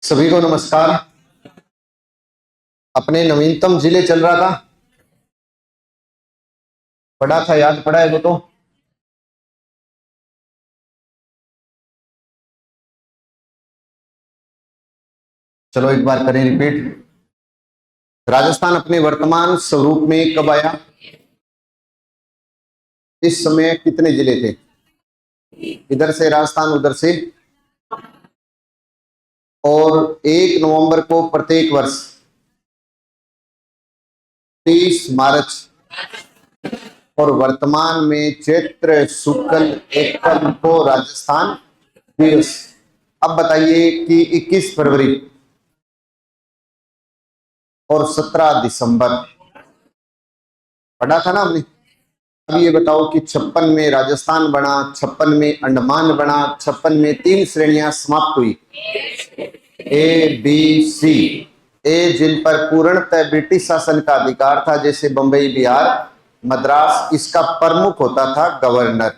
सभी को नमस्कार। अपने नवीनतम जिले चल रहा था, पढ़ा था, याद पड़ा है वो तो। चलो एक बार करें रिपीट। राजस्थान अपने वर्तमान स्वरूप में कब आया? इस समय कितने जिले थे? इधर से राजस्थान, उधर से। और 1 नवंबर को प्रत्येक वर्ष 30 मार्च और वर्तमान में चैत्र शुक्ल एकम को राजस्थान दिवस। अब बताइए कि 21 फरवरी और 17 दिसंबर पढ़ा था ना हमने। अब ये बताओ कि 56 में राजस्थान बना, 56 में अंडमान बना, 56 में 3 श्रेणियां समाप्त हुई, ए बी सी। ए जिन पर पूर्णतः ब्रिटिश शासन का अधिकार था, जैसे बंबई, बिहार, मद्रास, इसका प्रमुख होता था गवर्नर।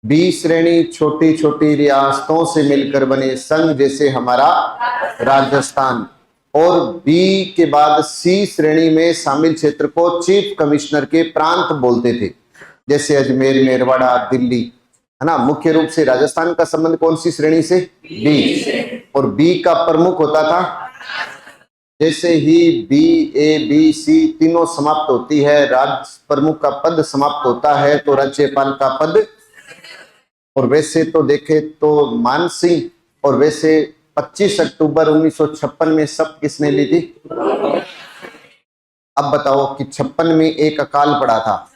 बी श्रेणी छोटी छोटी रियासतों से मिलकर बने संघ, जैसे हमारा राजस्थान। और बी के बाद सी श्रेणी में शामिल क्षेत्र को चीफ कमिश्नर के प्रांत बोलते थे, जैसे अजमेर, मेरवाड़ा, दिल्ली, है ना। मुख्य रूप से राजस्थान का संबंध कौन सी श्रेणी से? बी। और बी का प्रमुख होता था, जैसे ही बी, ए, बी, सी तीनों समाप्त होती है, राज्य प्रमुख का पद समाप्त होता है, तो राज्यपाल का पद। और वैसे तो देखे तो मान सिंह, और वैसे 25 अक्टूबर 1956 में शपथ किसने ली थी? अब बताओ कि 56 में एक अकाल पड़ा था।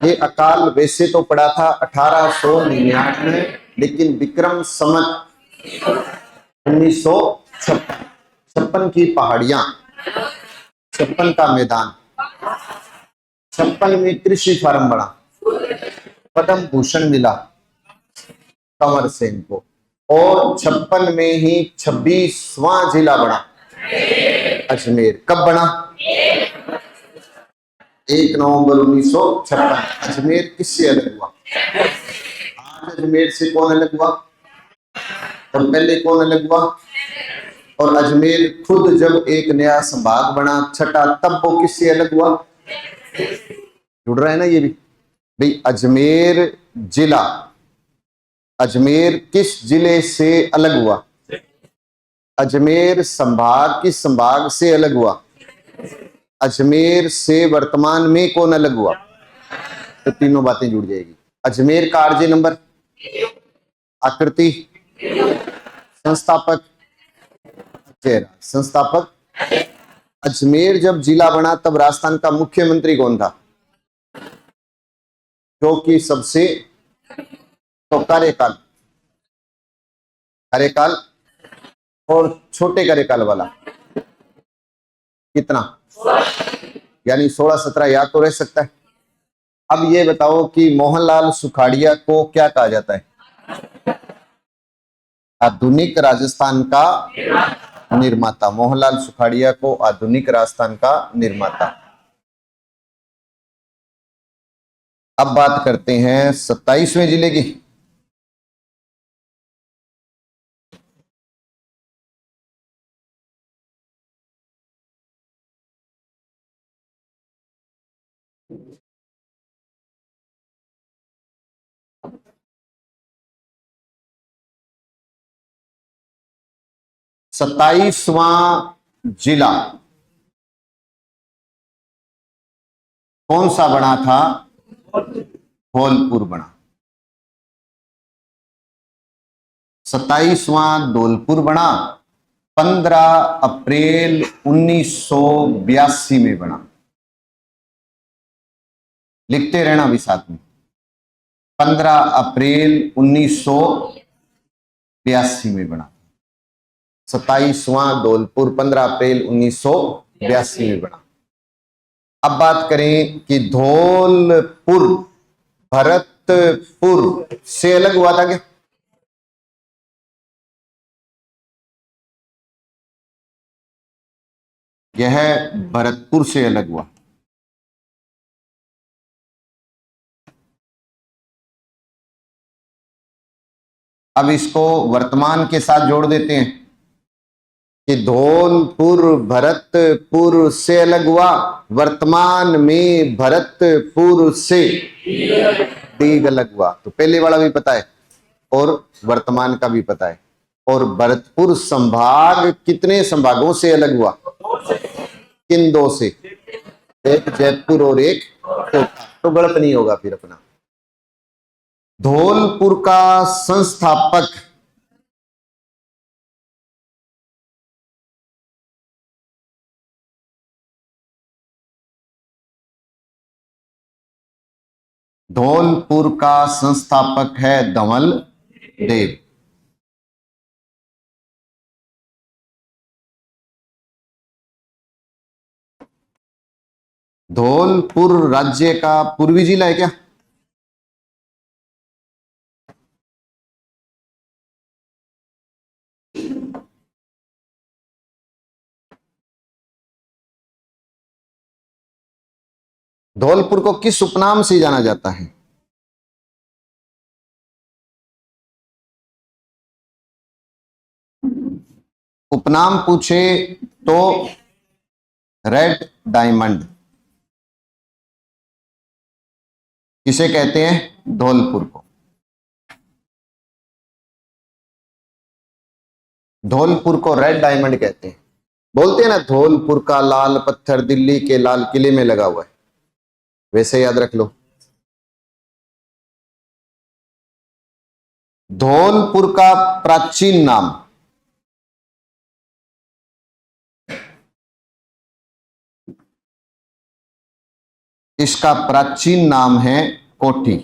ये अकाल वैसे तो पड़ा था 1899, लेकिन विक्रम संवत 1956। 56 की पहाड़ियां, 56 का मैदान, 56 में कृषि फार्म बना, पद्म भूषण मिला कंवर सिंह को। और 56 में ही 26वां जिला बना अजमेर। कब बना? 1 नवंबर 1956। अजमेर किससे अलग हुआ? आज अजमेर से कौन अलग हुआ? और पहले कौन अलग हुआ? और अजमेर खुद जब एक नया संभाग बना, छठा, तब वो किससे अलग हुआ? जुड़ रहा है ना ये भी भाई। अजमेर जिला, अजमेर किस जिले से अलग हुआ? अजमेर संभाग किस संभाग से अलग हुआ? अजमेर से वर्तमान में कौन अलग हुआ? तो तीनों बातें जुड़ जाएगी। अजमेर का आरजे नंबर, आकृति, संस्थापक, चेहरा। संस्थापक। अजमेर जब जिला बना तब राजस्थान का मुख्यमंत्री कौन था? जो कि सबसे, तो कार्यकाल, कार्यकाल और छोटे कार्यकाल वाला कितना? यानी 16-17 याद तो रह सकता है। अब ये बताओ कि मोहनलाल सुखाड़िया को क्या कहा जाता है? आधुनिक राजस्थान का निर्माता। मोहनलाल सुखाड़िया को आधुनिक राजस्थान का निर्माता। अब बात करते हैं 27वें जिले की। सत्ताईसवां जिला कौन सा बना था? धौलपुर बना। 27वां धौलपुर बना, 15 अप्रैल 1982 में बना। लिखते रहना भी साथ में। 15 अप्रैल 1982 में बना। 27वां धौलपुर 15 अप्रैल 1982 में बना। अब बात करें कि धौलपुर भरतपुर से अलग हुआ था क्या? यह भरतपुर से अलग हुआ। अब इसको वर्तमान के साथ जोड़ देते हैं। कि धौलपुर भरतपुर से अलग हुआ, वर्तमान में भरतपुर से दीग अलग हुआ। तो पहले वाला भी पता है और वर्तमान का भी पता है। और भरतपुर संभाग कितने संभागों से अलग हुआ? किन दो से? एक जयपुर और एक कोटा। तो गलत नहीं होगा फिर अपना। धौलपुर का संस्थापक धौलपुर का संस्थापक है धवल देव। धौलपुर राज्य का पूर्वी जिला है क्या? धौलपुर को किस उपनाम से जाना जाता है? उपनाम पूछे तो रेड डायमंड। किसे कहते हैं? धौलपुर को। धौलपुर को रेड डायमंड कहते हैं। बोलते हैं ना, धौलपुर का लाल पत्थर दिल्ली के लाल किले में लगा हुआ है, वैसे याद रख लो। धौलपुर का प्राचीन नाम इसका प्राचीन नाम है कोठी।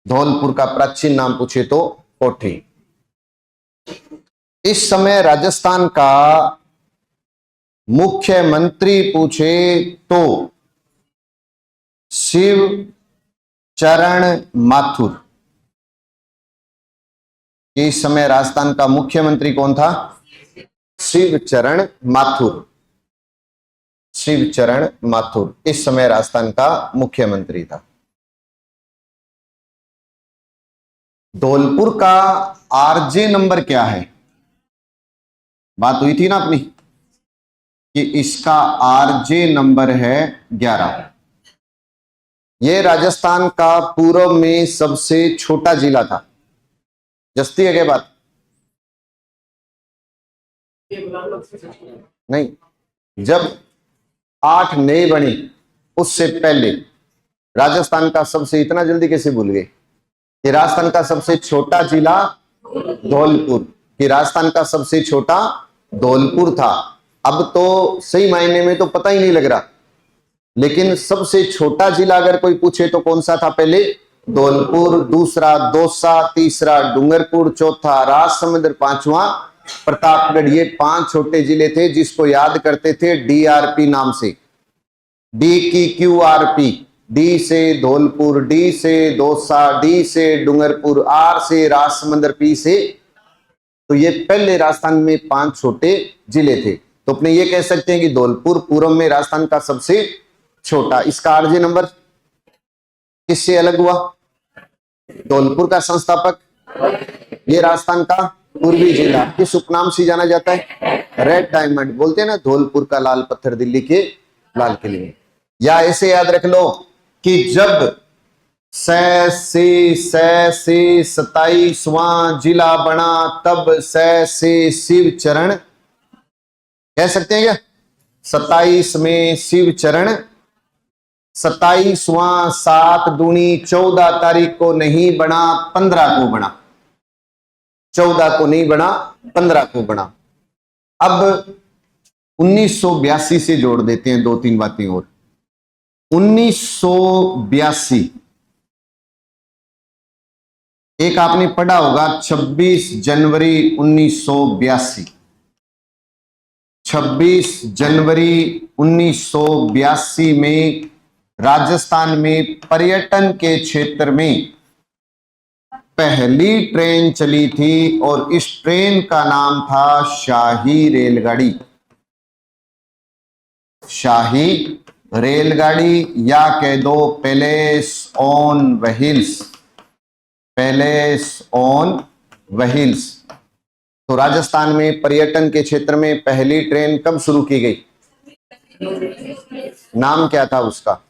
धौलपुर का प्राचीन नाम पूछे तो कोठी। इस समय राजस्थान का मुख्यमंत्री पूछे तो शिव चरण माथुर। इस समय राजस्थान का मुख्यमंत्री कौन था? शिव चरण माथुर। शिव चरण माथुर इस समय राजस्थान का मुख्यमंत्री था। धौलपुर का आरजे नंबर क्या है? बात हुई थी ना अपनी कि इसका आरजे नंबर है 11। यह राजस्थान का पूर्व में सबसे छोटा जिला था। जस्ती है क्या बात? नहीं, जब 8 नए बनी उससे पहले राजस्थान का सबसे, इतना जल्दी कैसे भूल गए कि राजस्थान का सबसे छोटा जिला धौलपुर, कि राजस्थान का सबसे छोटा धौलपुर था। अब तो सही मायने में तो पता ही नहीं लग रहा, लेकिन सबसे छोटा जिला अगर कोई पूछे तो कौन सा था? पहले धौलपुर, दूसरा दौसा, तीसरा डूंगरपुर, चौथा राजसमंद, पांचवा प्रतापगढ़। ये 5 छोटे जिले थे जिसको याद करते थे डीआरपी नाम से। डी की क्यूआरपी, डी से धौलपुर, डी से दौसा, डी से डूंगरपुर, आर से राजसमंद, पी से। तो ये पहले राजस्थान में 5 छोटे जिले थे। तो अपने ये कह सकते हैं कि धौलपुर पूर्व में राजस्थान का सबसे छोटा। इसका आरजे नंबर किससे अलग हुआ? धौलपुर का संस्थापक, ये राजस्थान का पूर्वी जिला किस उपनाम से जाना जाता है? Red diamond. बोलते हैं ना, धौलपुर का लाल पत्थर दिल्ली के लाल किले में। या ऐसे याद रख लो कि जब से 27वां जिला बना तब से शिव चरण, कह सकते हैं क्या? 27 में शिव चरण, 27वां 7 दूनी 14 तारीख को नहीं बना, 15 को बना। 14 को नहीं बना, 15 को बना। अब 1982 से जोड़ देते हैं 2-3 बातें और। 1982, एक आपने पढ़ा होगा 26 जनवरी 1982। 26 जनवरी 1982 में राजस्थान में पर्यटन के क्षेत्र में पहली ट्रेन चली थी और इस ट्रेन का नाम था शाही रेलगाड़ी। शाही रेलगाड़ी, या कह दो palace on wheels. Palace on wheels. तो राजस्थान में पर्यटन के क्षेत्र में पहली ट्रेन कब शुरू की गई? नाम क्या था उसका?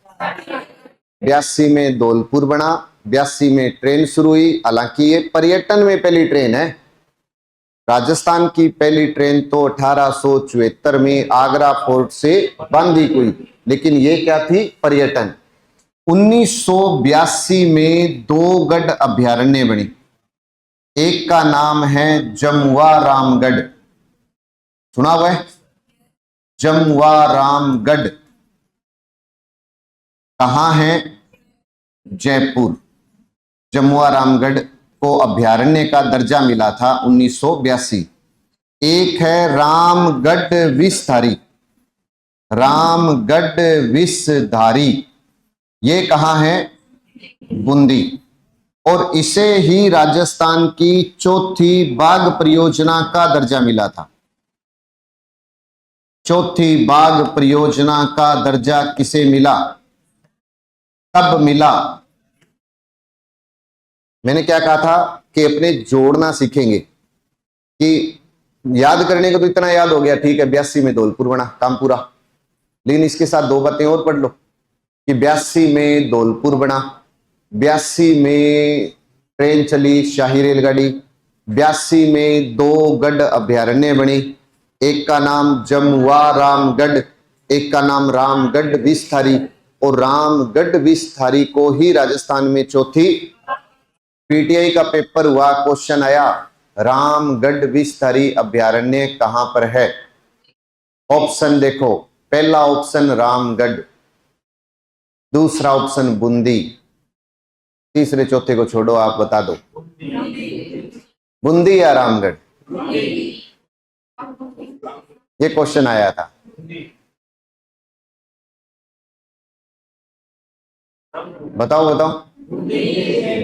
82 में धौलपुर बना, 82 में ट्रेन शुरू हुई। हालांकि ये पर्यटन में पहली ट्रेन है। राजस्थान की पहली ट्रेन तो 1874 में आगरा फोर्ट से बांदी हुई, लेकिन ये क्या थी? पर्यटन। 1982 में दो गढ़ अभ्यारण्य बनी। एक का नाम है जमुआ रामगढ़, सुना हुआ है? जमुआ रामगढ़ कहां है? जयपुर। जमुआ रामगढ़ को अभ्यारण्य का दर्जा मिला था 1982। एक है रामगढ़ विषधारी, रामगढ़ विषधारी, ये कहां है? बूंदी। और इसे ही राजस्थान की चौथी बाघ परियोजना का दर्जा मिला था। चौथी बाघ परियोजना का दर्जा किसे मिला? कब मिला? मैंने क्या कहा था कि अपने जोड़ना सीखेंगे, कि याद करने को तो इतना याद हो गया, ठीक है, 82 में धौलपुर बना, काम पूरा। लेकिन इसके साथ दो बातें और पढ़ लो कि 82 में धौलपुर बना, 82 में ट्रेन चली, शाही रेलगाड़ी, 82 में दो गढ़ अभ्यारण्य बनी, एक का नाम जमुआ रामगढ़, एक का नाम रामगढ़ विषधारी। और रामगढ़ विषधारी को ही राजस्थान में चौथी, पीटीआई का पेपर हुआ, क्वेश्चन आया रामगढ़ विषधारी अभ्यारण्य कहां पर है? ऑप्शन देखो, पहला ऑप्शन रामगढ़, दूसरा ऑप्शन बूंदी, तीसरे चौथे को छोड़ो, आप बता दो। बूंदी या रामगढ़? ये क्वेश्चन आया था। बताओ बताओ।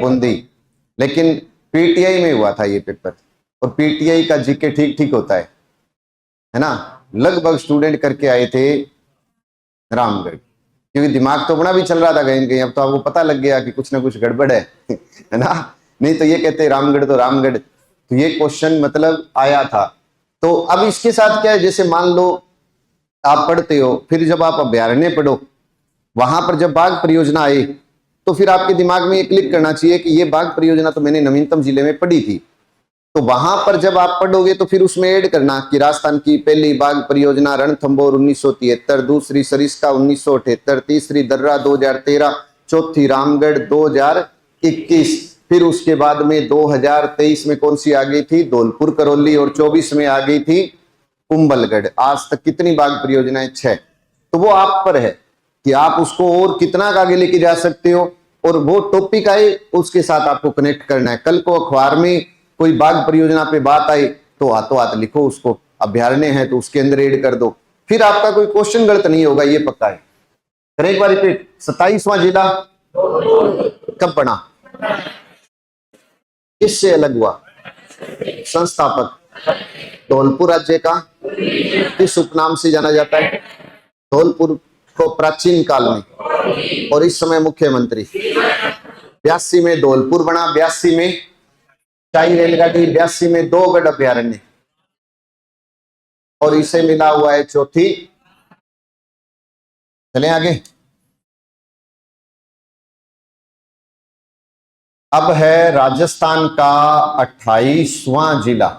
बूंदी। लेकिन पीटीआई में हुआ था ये पेपर, और पीटीआई का जीके ठीक ठीक होता है ना। लगभग स्टूडेंट करके आए थे रामगढ़, क्योंकि दिमाग तो बड़ा भी चल रहा था कहीं कहीं। अब तो आपको पता लग गया कि कुछ ना कुछ गड़बड़ है ना। नहीं तो ये कहते रामगढ़ तो रामगढ़। तो ये क्वेश्चन मतलब आया था। तो अब इसके साथ क्या है, जैसे मान लो आप पढ़ते हो, फिर जब आप अभ्यारण्य पढ़ो, वहां पर जब बाघ परियोजना आई, तो फिर आपके दिमाग में ये क्लिक करना चाहिए कि ये बाघ परियोजना तो मैंने नवीनतम जिले में पढ़ी थी। तो वहां पर जब आप पढ़ोगे तो फिर उसमें ऐड करना कि राजस्थान की पहली बाघ परियोजना रणथंभौर 1973, दूसरी सरिस्का 1978, तीसरी दर्रा 2013, चौथी रामगढ़ 2021। फिर उसके बाद में 2023 में कौन सी आ गई थी? धौलपुर करौली। और 24 में आ गई थी कुंभलगढ़। आज तक कितनी बाघ परियोजनाएं? 6। तो वो आप पर है कि आप उसको और कितना आगे लेके जा सकते हो, और वो टॉपिक आए उसके साथ आपको कनेक्ट करना है। कल को अखबार में कोई बाघ परियोजना पे बात आई तो हाथों हाथ लिखो उसको, अभ्यारण्य है तो उसके अंदर ऐड कर दो, फिर आपका कोई क्वेश्चन गलत नहीं होगा, ये पक्का है। फिर एक बार रिपीट, 27वां जिला कब बना? किससे अलग हुआ? संस्थापक धौलपुर राज्य का किस उपनाम से जाना जाता है? धौलपुर को प्राचीन काल में, और इस समय मुख्यमंत्री। 82 में धौलपुर बना, 82 में शाही रेलगाड़ी, 82 में दो गढ़ अभ्यारण्य, और इसे मिला हुआ है चौथी। चलें आगे। अब है राजस्थान का 28वां जिला।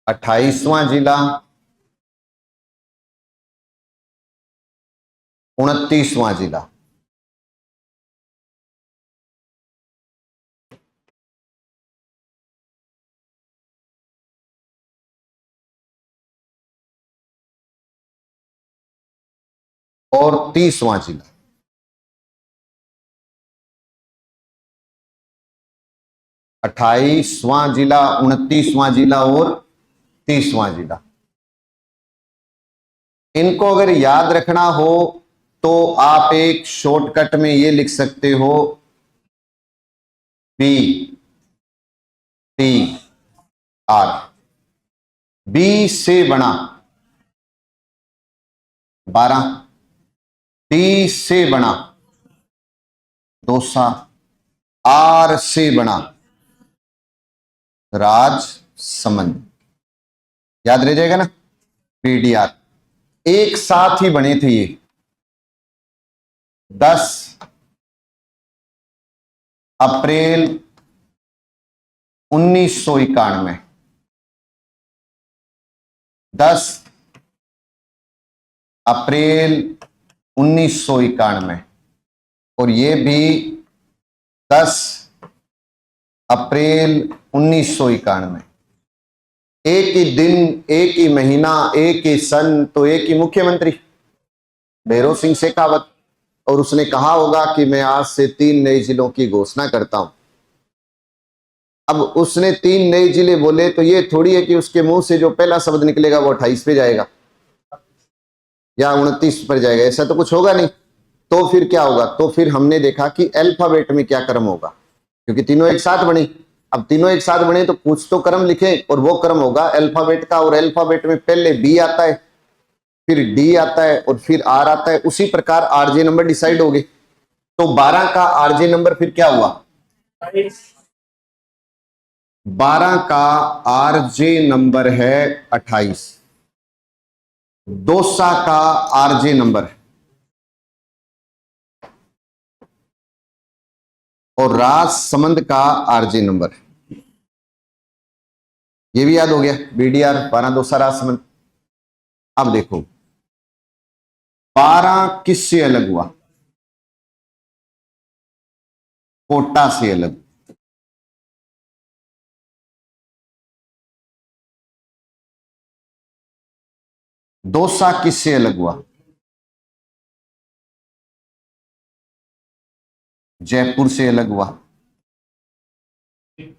अट्ठाईसवां जिला, 29वां जिला। और 30वां जिला। अट्ठाईसवां जिला, 29वां जिला और 30वां जिला। इनको अगर याद रखना हो तो आप एक शॉर्टकट में ये लिख सकते हो, बी टी आर। बी से बना 12, टी से बना दोसा। आर से बना राजसमंद, याद रह जाएगा ना, पीडीआर। एक साथ ही बने थे ये 10 अप्रैल 1991, 10 अप्रैल 1991, और ये भी 10 अप्रैल 1991। एक ही दिन, एक ही महीना, एक ही सन, तो एक ही मुख्यमंत्री भैरव सिंह शेखावत। और उसने कहा होगा कि मैं आज से 3 नए जिलों की घोषणा करता हूं। अब उसने 3 नए जिले बोले तो ये थोड़ी है कि उसके मुंह से जो पहला शब्द निकलेगा वो 28 पे जाएगा या 29 पर जाएगा, ऐसा तो कुछ होगा नहीं। तो फिर क्या होगा? तो फिर हमने देखा कि अल्फाबेट में क्या क्रम होगा, क्योंकि तीनों एक साथ बने। अब तीनों एक साथ बने तो कुछ तो क्रम लिखें, और वो क्रम होगा अल्फाबेट का। और अल्फाबेट में पहले बी आता है, फिर डी आता है, और फिर आर आता है। उसी प्रकार आरजे नंबर डिसाइड हो गए। तो 12 का आरजे नंबर फिर क्या हुआ? 12 का आरजे नंबर है 28। दोसा का आरजे नंबर है, और राजसमंद का आरजे नंबर है। ये भी याद हो गया, बीडीआर 12 दोसा राजसमंद। अब देखो 12 किससे अलग हुआ? कोटा से अलग। दोसा किससे अलग हुआ? जयपुर से अलग हुआ।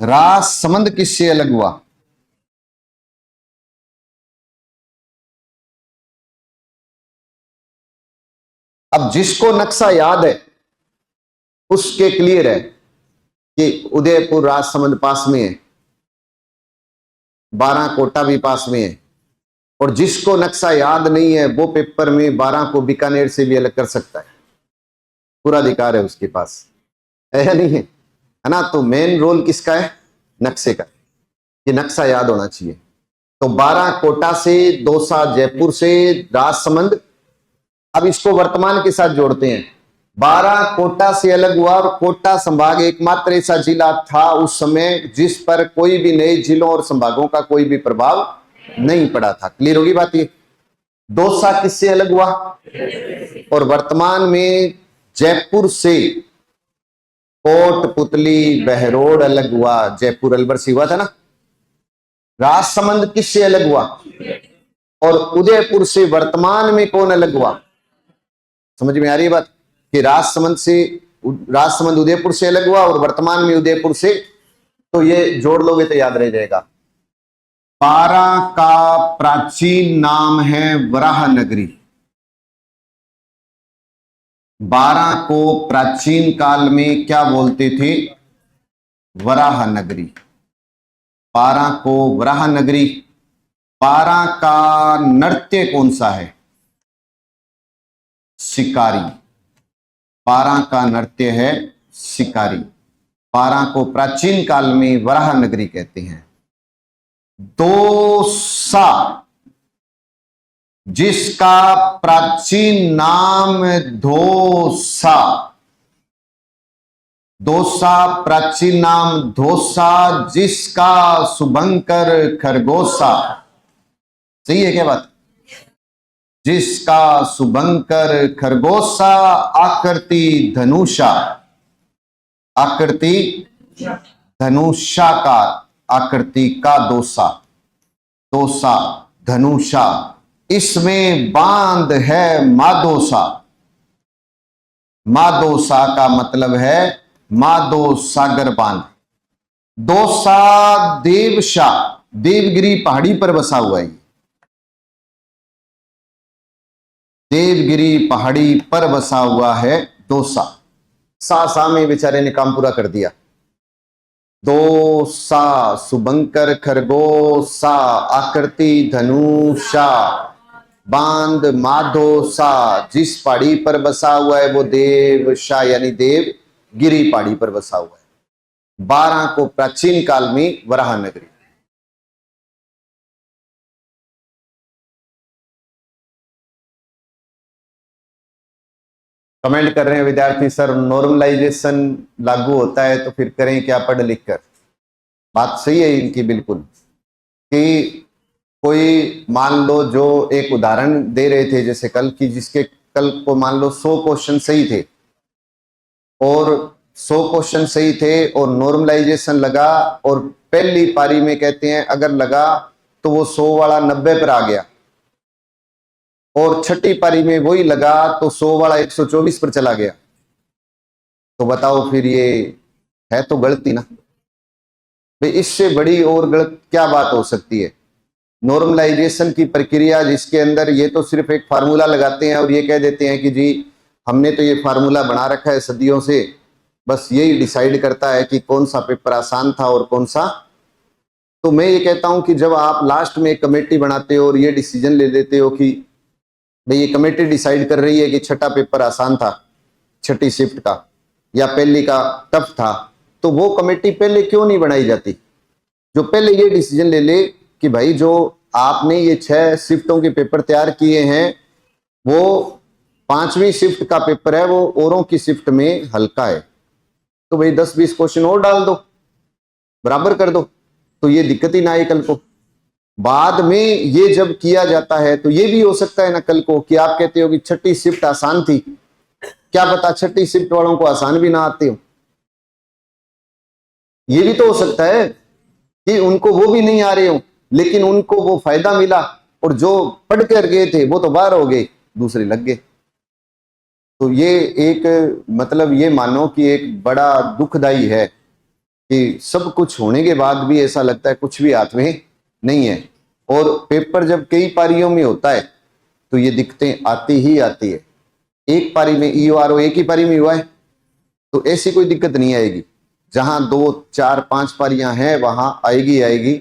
राजसमंद किससे अलग हुआ? अब जिसको नक्शा याद है उसके क्लियर है कि उदयपुर राजसमंद पास में है, 12 कोटा भी पास में है। और जिसको नक्शा याद नहीं है वो पेपर में 12 को बीकानेर से भी अलग कर सकता है, पूरा अधिकार है उसके पास, है या नहीं है? है ना? तो मेन रोल किसका है? नक्शे का। ये नक्शा याद होना चाहिए। तो 12 कोटा से, दोसा जयपुर से, राजसमंद। अब इसको वर्तमान के साथ जोड़ते हैं। 12 कोटा से अलग हुआ, और कोटा संभाग एकमात्र ऐसा जिला था उस समय जिस पर कोई भी नए जिलों और संभागों का कोई भी प्रभाव नहीं पड़ा था। क्लियर होगी बात ये? दोसा किससे अलग हुआ? और वर्तमान में जयपुर से कोटपुतली बहरोड अलग हुआ, जयपुर अलवर से हुआ था ना। राजसमंद किससे अलग हुआ? और उदयपुर से वर्तमान में कौन अलग हुआ? समझ में आ रही है बात? कि राजसमंद उदयपुर से अलग हुआ और वर्तमान में उदयपुर से। तो ये जोड़ लोगे तो याद रह जाएगा। 12 का प्राचीन नाम है वराह नगरी। 12 को प्राचीन काल में क्या बोलते थे? वराह नगरी। 12 को वराह नगरी। 12 का नृत्य कौन सा है? शिकारी। 12 का नृत्य है शिकारी। 12 को प्राचीन काल में वराह नगरी कहते हैं। दोसा जिसका प्राचीन नाम धोसा, दोसा प्राचीन नाम धोसा, जिसका शुभंकर खरगोशा। सही है क्या बात? जिसका शुभंकर खरगोशा, आकृति धनुषा। आकृति धनुषाकार, आकृति का दोसा, दोसा धनुषा। इसमें बांध है मादोसा। मादोसा का मतलब है मादो सागर बांध। दोसा देवशा, देवगिरी पहाड़ी पर बसा हुआ है। देवगिरी पहाड़ी पर बसा हुआ है दोसा। सा में बेचारे ने काम पूरा कर दिया। दोसा शुभंकर खरगोशा, आकृति धनुषा, बांध माधोसा, जिस पहाड़ी पर बसा हुआ है वो देवशा यानी देवगिरी। गिरी पहाड़ी पर बसा हुआ है। 12 को प्राचीन काल में वराह नगरी। कमेंट कर रहे हैं विद्यार्थी, सर नॉर्मलाइजेशन लागू होता है तो फिर करें क्या पढ़ लिख कर। बात सही है इनकी बिल्कुल, कि कोई मान लो जो एक उदाहरण दे रहे थे जैसे कल की, जिसके कल को मान लो 100 क्वेश्चन सही थे और 100 क्वेश्चन सही थे और नॉर्मलाइजेशन लगा और पहली पारी में कहते हैं अगर लगा तो वो 100 वाला 90 पर आ गया और छठी पारी में वही लगा तो 100 वाला 124 पर चला गया, तो बताओ फिर ये है तो गलती ना भाई। इससे बड़ी और गलत क्या बात हो सकती है। नॉर्मलाइजेशन की प्रक्रिया जिसके अंदर ये तो सिर्फ एक फार्मूला लगाते हैं और ये कह देते हैं कि जी हमने तो ये फार्मूला बना रखा है सदियों से, बस यही डिसाइड करता है कि कौन सा पेपर आसान था और कौन सा। तो मैं ये कहता हूं कि जब आप लास्ट में एक कमेटी बनाते हो और ये डिसीजन ले लेते हो कि भाई ये कमेटी डिसाइड कर रही है कि छठा पेपर आसान था छठी शिफ्ट का या पहली का टफ था, तो वो कमेटी पहले क्यों नहीं बनाई जाती जो पहले ये डिसीजन ले ले कि भाई जो आपने ये 6 शिफ्टों के पेपर तैयार किए हैं वो 5वीं शिफ्ट का पेपर है, वो औरों की शिफ्ट में हल्का है, तो भाई 10-20 क्वेश्चन और डाल दो, बराबर कर दो, तो ये दिक्कत ही ना आए कल को। बाद में ये जब किया जाता है तो ये भी हो सकता है ना कल को कि आप कहते हो कि छठी शिफ्ट आसान थी, क्या पता छठी शिफ्ट वालों को आसान भी ना आते हो। ये भी तो हो सकता है कि उनको वो भी नहीं आ रहे हो लेकिन उनको वो फायदा मिला और जो पढ़ कर गए थे वो तो बाहर हो गए, दूसरे लग गए। तो ये एक मतलब ये मानो कि एक बड़ा दुखदाई है कि सब कुछ होने के बाद भी ऐसा लगता है कुछ भी हाथ में नहीं है। और पेपर जब कई पारियों में होता है तो ये दिक्कतें आती ही आती है। एक पारी में EORO एक ही पारी में हुआ है तो ऐसी कोई दिक्कत नहीं आएगी, जहां 2, 4, 5 पारियां हैं वहां आएगी आएगी।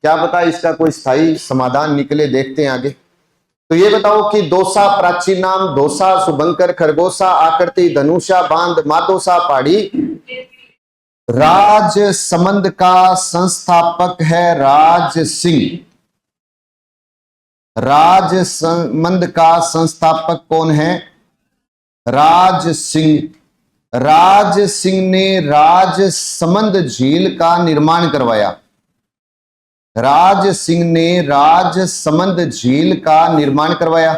क्या पता इसका कोई स्थायी समाधान निकले, देखते हैं आगे। तो ये बताओ कि दोसा प्राचीन नाम, दोसा शुभंकर खरगोशा आकृति धनुषा बांध मादोसा पहाड़ी। राजसमंद का संस्थापक है राज सिंह। राजसमंद का संस्थापक कौन है? राज सिंह। राज सिंह ने राजसमंद झील का निर्माण करवाया। राज सिंह ने राजसमंद झील का निर्माण करवाया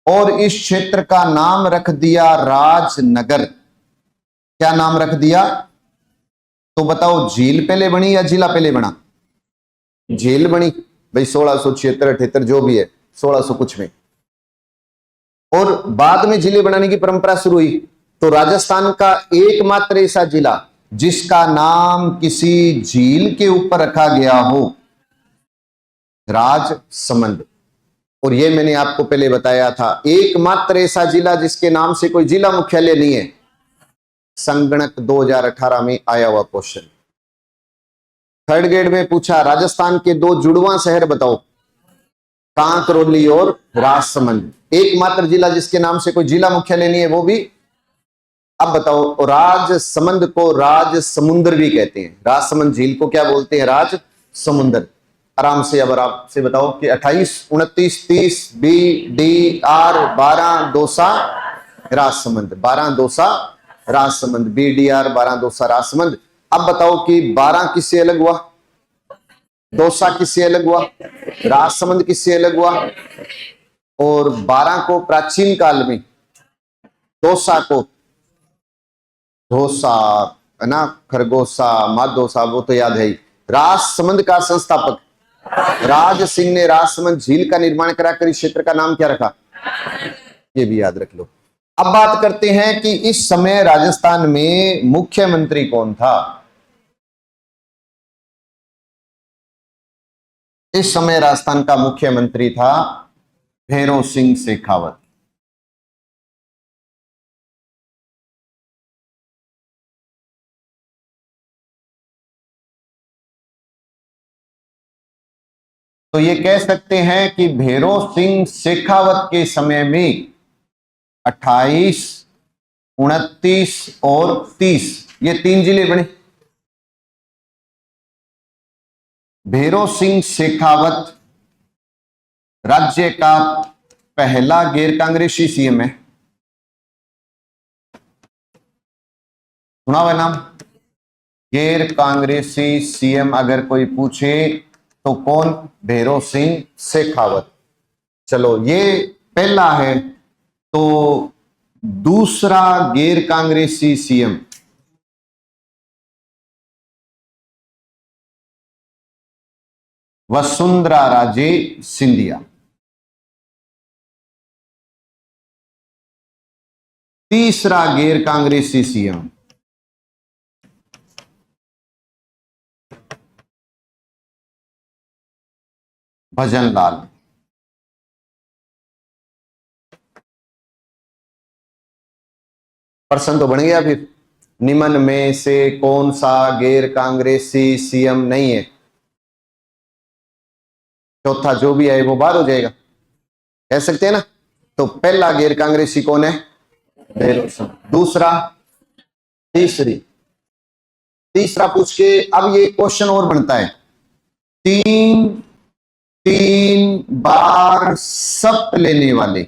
और इस क्षेत्र का नाम रख दिया राजनगर। क्या नाम रख दिया? तो बताओ झील पहले बनी या जिला पहले बना? झील बनी भाई 1676-78 जो भी है 1600 कुछ में, और बाद में जिले बनाने की परंपरा शुरू हुई। तो राजस्थान का एकमात्र ऐसा जिला जिसका नाम किसी झील के ऊपर रखा गया हो, राजसमंद। और ये मैंने आपको पहले बताया था, एकमात्र ऐसा जिला जिसके नाम से कोई जिला मुख्यालय नहीं है। संगणक 2018 में आया हुआ क्वेश्चन, थर्ड ग्रेड में पूछा राजस्थान के 2 जुड़वा शहर बताओ, कांकरोली और राजसमंद। एकमात्र जिला जिसके नाम से कोई जिला मुख्यालय नहीं है वो भी। अब बताओ, राजसमंद को राज समुद्र भी कहते हैं। राजसमंद झील को क्या बोलते हैं? राज समुद्र। आराम से अब आपसे बताओ कि 28, 29, 30 BDR 12 दोसा राजसमंद, 12 दोसा राजसमंद, BDR 12 दोसा राजसमंद। अब बताओ कि 12 किससे अलग हुआ? दोसा किससे अलग हुआ? राजसमंद किससे अलग हुआ? और 12 को प्राचीन काल में, दोसा को धोसा है ना, खरगोशा मादोसा वो तो याद है ही। राजसमंद का संस्थापक राज सिंह ने राजसमंद झील का निर्माण कराकर इस क्षेत्र का नाम क्या रखा? ये भी याद रख लो। अब बात करते हैं कि इस समय राजस्थान में मुख्यमंत्री कौन था। इस समय राजस्थान का मुख्यमंत्री था भैरव सिंह शेखावत। तो ये कह सकते हैं कि भैरव सिंह शेखावत के समय में 28 29 और 30, ये 3 जिले बने। भैरव सिंह शेखावत राज्य का पहला गैर कांग्रेसी सीएम है। सुना हुआ नाम? गैर कांग्रेसी सीएम अगर कोई पूछे तो कौन? भैरव सिंह शेखावत। चलो ये पहला है, तो दूसरा गैर कांग्रेसी सीएम वसुंधरा राजे सिंधिया। तीसरा गैर कांग्रेसी सीएम भजन लाल। प्रश्न तो बन गया फिर, निम्न में से कौन सा गैर कांग्रेसी सीएम नहीं है? चौथा जो भी है वो बाहर हो जाएगा, कह सकते हैं ना। तो पहला गैर कांग्रेसी कौन है? भैरव सिंह। दूसरा, तीसरा पूछ के अब ये क्वेश्चन और बनता है, 3 बार शपथ लेने वाले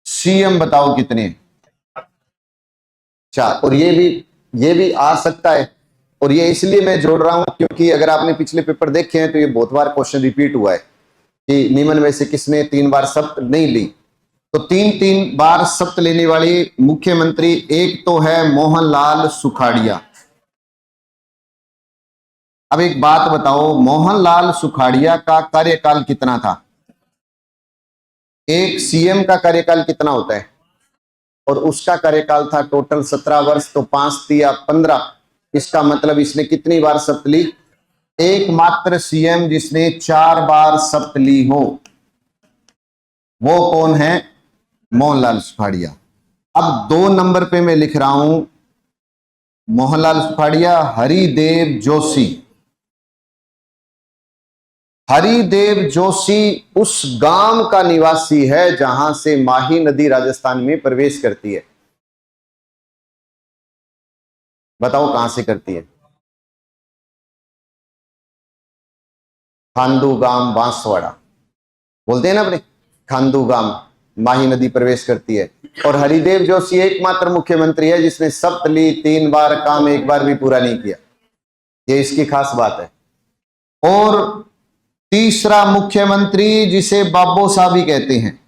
सीएम बताओ कितने? 4। और ये भी आ सकता है, और ये इसलिए मैं जोड़ रहा हूं क्योंकि अगर आपने पिछले पेपर देखे हैं तो ये बहुत बार क्वेश्चन रिपीट हुआ है कि निम्न में से किसने 3 बार शपथ नहीं ली। तो 3 बार शपथ लेने वाले मुख्यमंत्री एक तो है मोहनलाल सुखाड़िया। अब एक बात बताओ, मोहनलाल सुखाड़िया का कार्यकाल कितना था? एक सीएम का कार्यकाल कितना होता है? और उसका कार्यकाल था टोटल 17 वर्ष, तो 5 तिया 15। इसका मतलब इसने कितनी बार शपथ ली? एकमात्र सीएम जिसने 4 बार शपथ ली हो वो कौन है? मोहनलाल सुखाड़िया। अब 2 नंबर पे मैं लिख रहा हूं मोहनलाल सुखाड़िया, हरिदेव जोशी। हरिदेव जोशी उस गांव का निवासी है जहां से माही नदी राजस्थान में प्रवेश करती है। बताओ कहां से करती है? खांदू गांव बांसवाड़ा बोलते हैं ना अपने, खांदू गांव माही नदी प्रवेश करती है। और हरिदेव जोशी एकमात्र मुख्यमंत्री है जिसने शपथ ली, 3 बार, काम एक बार भी पूरा नहीं किया। ये इसकी खास बात है। और तीसरा मुख्यमंत्री जिसे बाबो साहब भी कहते हैं,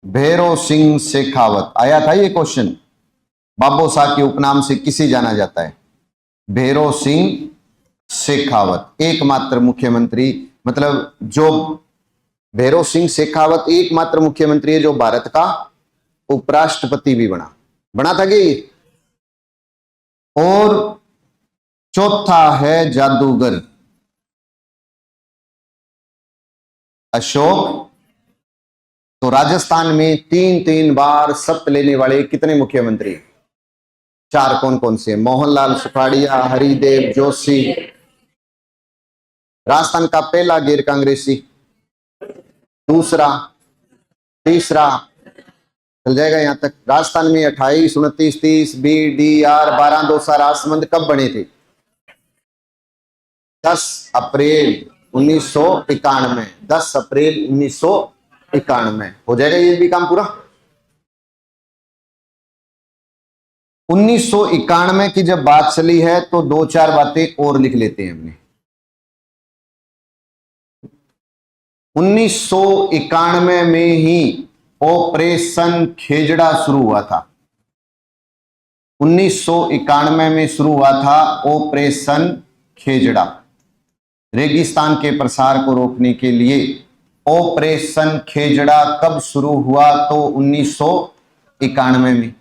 भैरव सिंह शेखावत। आया था ये क्वेश्चन, बाबो साहब के उपनाम से किसे जाना जाता है? भैरव सिंह शेखावत एकमात्र मुख्यमंत्री, मतलब जो भैरव सिंह शेखावत एकमात्र मुख्यमंत्री है जो भारत का उपराष्ट्रपति भी बना था कि। और चौथा है जादूगर अशोक। तो राजस्थान में 3 बार शपथ लेने वाले कितने मुख्यमंत्री? 4। कौन कौन से? मोहनलाल सुखाड़िया, हरिदेव जोशी। राजस्थान का पहला गैर कांग्रेसी, दूसरा, तीसरा, चल जाएगा यहां तक। राजस्थान में 28, 29, 30, BDR 12 दौसा राजसमंद कब बने थे? 10 अप्रैल 1991। 10 अप्रैल 1991 हो जाएगा ये भी काम पूरा। 1991 की जब बात चली है तो 2-4 बातें और लिख लेते हैं हमने। 1991 में ही ऑपरेशन खेजड़ा शुरू हुआ था। 1991 में शुरू हुआ था ऑपरेशन खेजड़ा, रेगिस्तान के प्रसार को रोकने के लिए। ऑपरेशन खेजड़ा कब शुरू हुआ? तो 1991 में।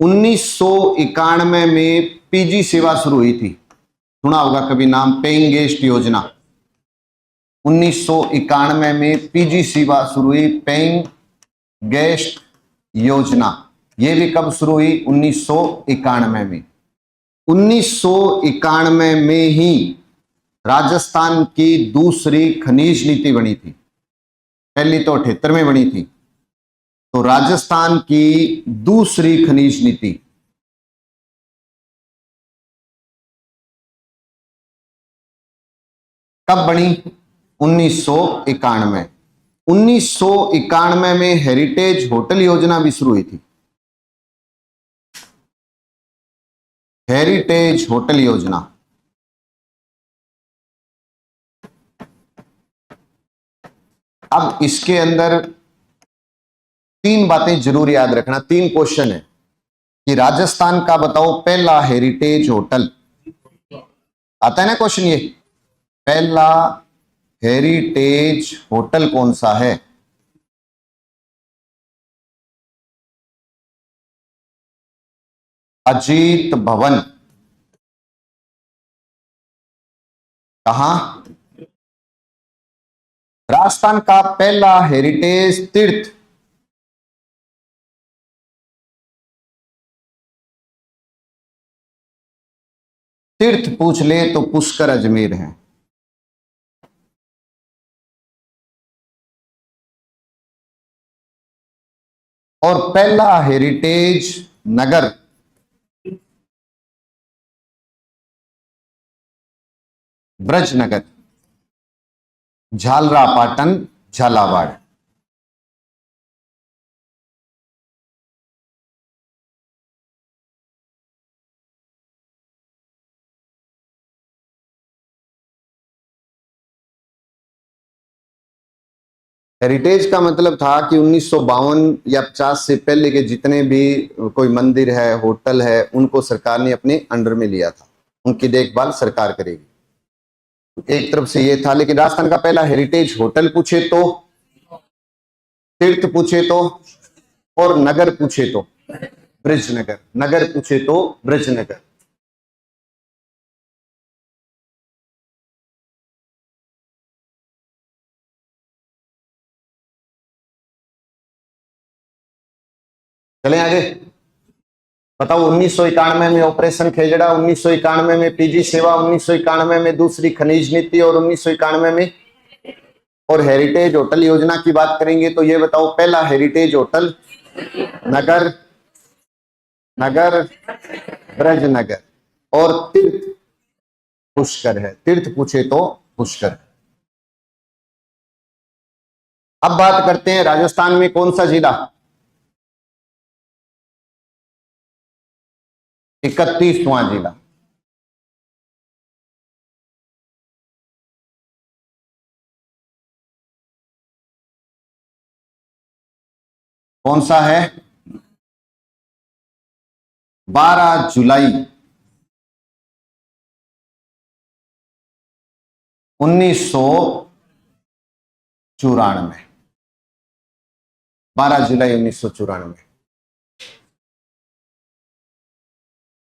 1991 में पीजी सेवा शुरू हुई थी, सुना होगा कभी नाम, पेइंग गेस्ट योजना। 1991 में पीजी सेवा शुरू हुई, पेइंग गेस्ट योजना। यह भी कब शुरू हुई? 1991 में। 1991 में ही राजस्थान की दूसरी खनिज नीति बनी थी? पहली तो 78 में बनी थी, तो राजस्थान की दूसरी खनिज नीति कब बनी? 1991। 1991 में हेरिटेज होटल योजना भी शुरू हुई थी। हेरिटेज होटल योजना। अब इसके अंदर तीन बातें जरूर याद रखना, तीन क्वेश्चन है कि राजस्थान का बताओ पहला हेरिटेज होटल, आता है ना क्वेश्चन ये, पहला हेरिटेज होटल कौन सा है? अजीत भवन। कहां? राजस्थान का पहला हेरिटेज तीर्थ, तीर्थ पूछ ले तो पुष्कर अजमेर है। और पहला हेरिटेज नगर, ब्रजनगर, झालरापाटन, झालावाड़। हेरिटेज का मतलब था कि 1952 या 50 से पहले के जितने भी कोई मंदिर है, होटल है, उनको सरकार ने अपने अंडर में लिया था, उनकी देखभाल सरकार करेगी। एक तरफ से ये था, लेकिन राजस्थान का पहला हेरिटेज होटल पूछे तो, तीर्थ पूछे तो, और नगर पूछे तो ब्रजनगर, नगर पूछे तो ब्रजनगर। चले आगे, बताओ 1991 में ऑपरेशन खेजड़ा, 1991 में पीजी सेवा, 1991 में दूसरी खनिज नीति, और 1991 में और हेरिटेज होटल योजना की बात करेंगे तो ये बताओ पहला हेरिटेज होटल नगर, नगर ब्रजनगर, और तीर्थ पुष्कर है, तीर्थ पूछे तो पुष्कर। अब बात करते हैं राजस्थान में कौन सा जिला? 31वां जिला। कौन सा है? 12 जुलाई 1994। 12 जुलाई 1994।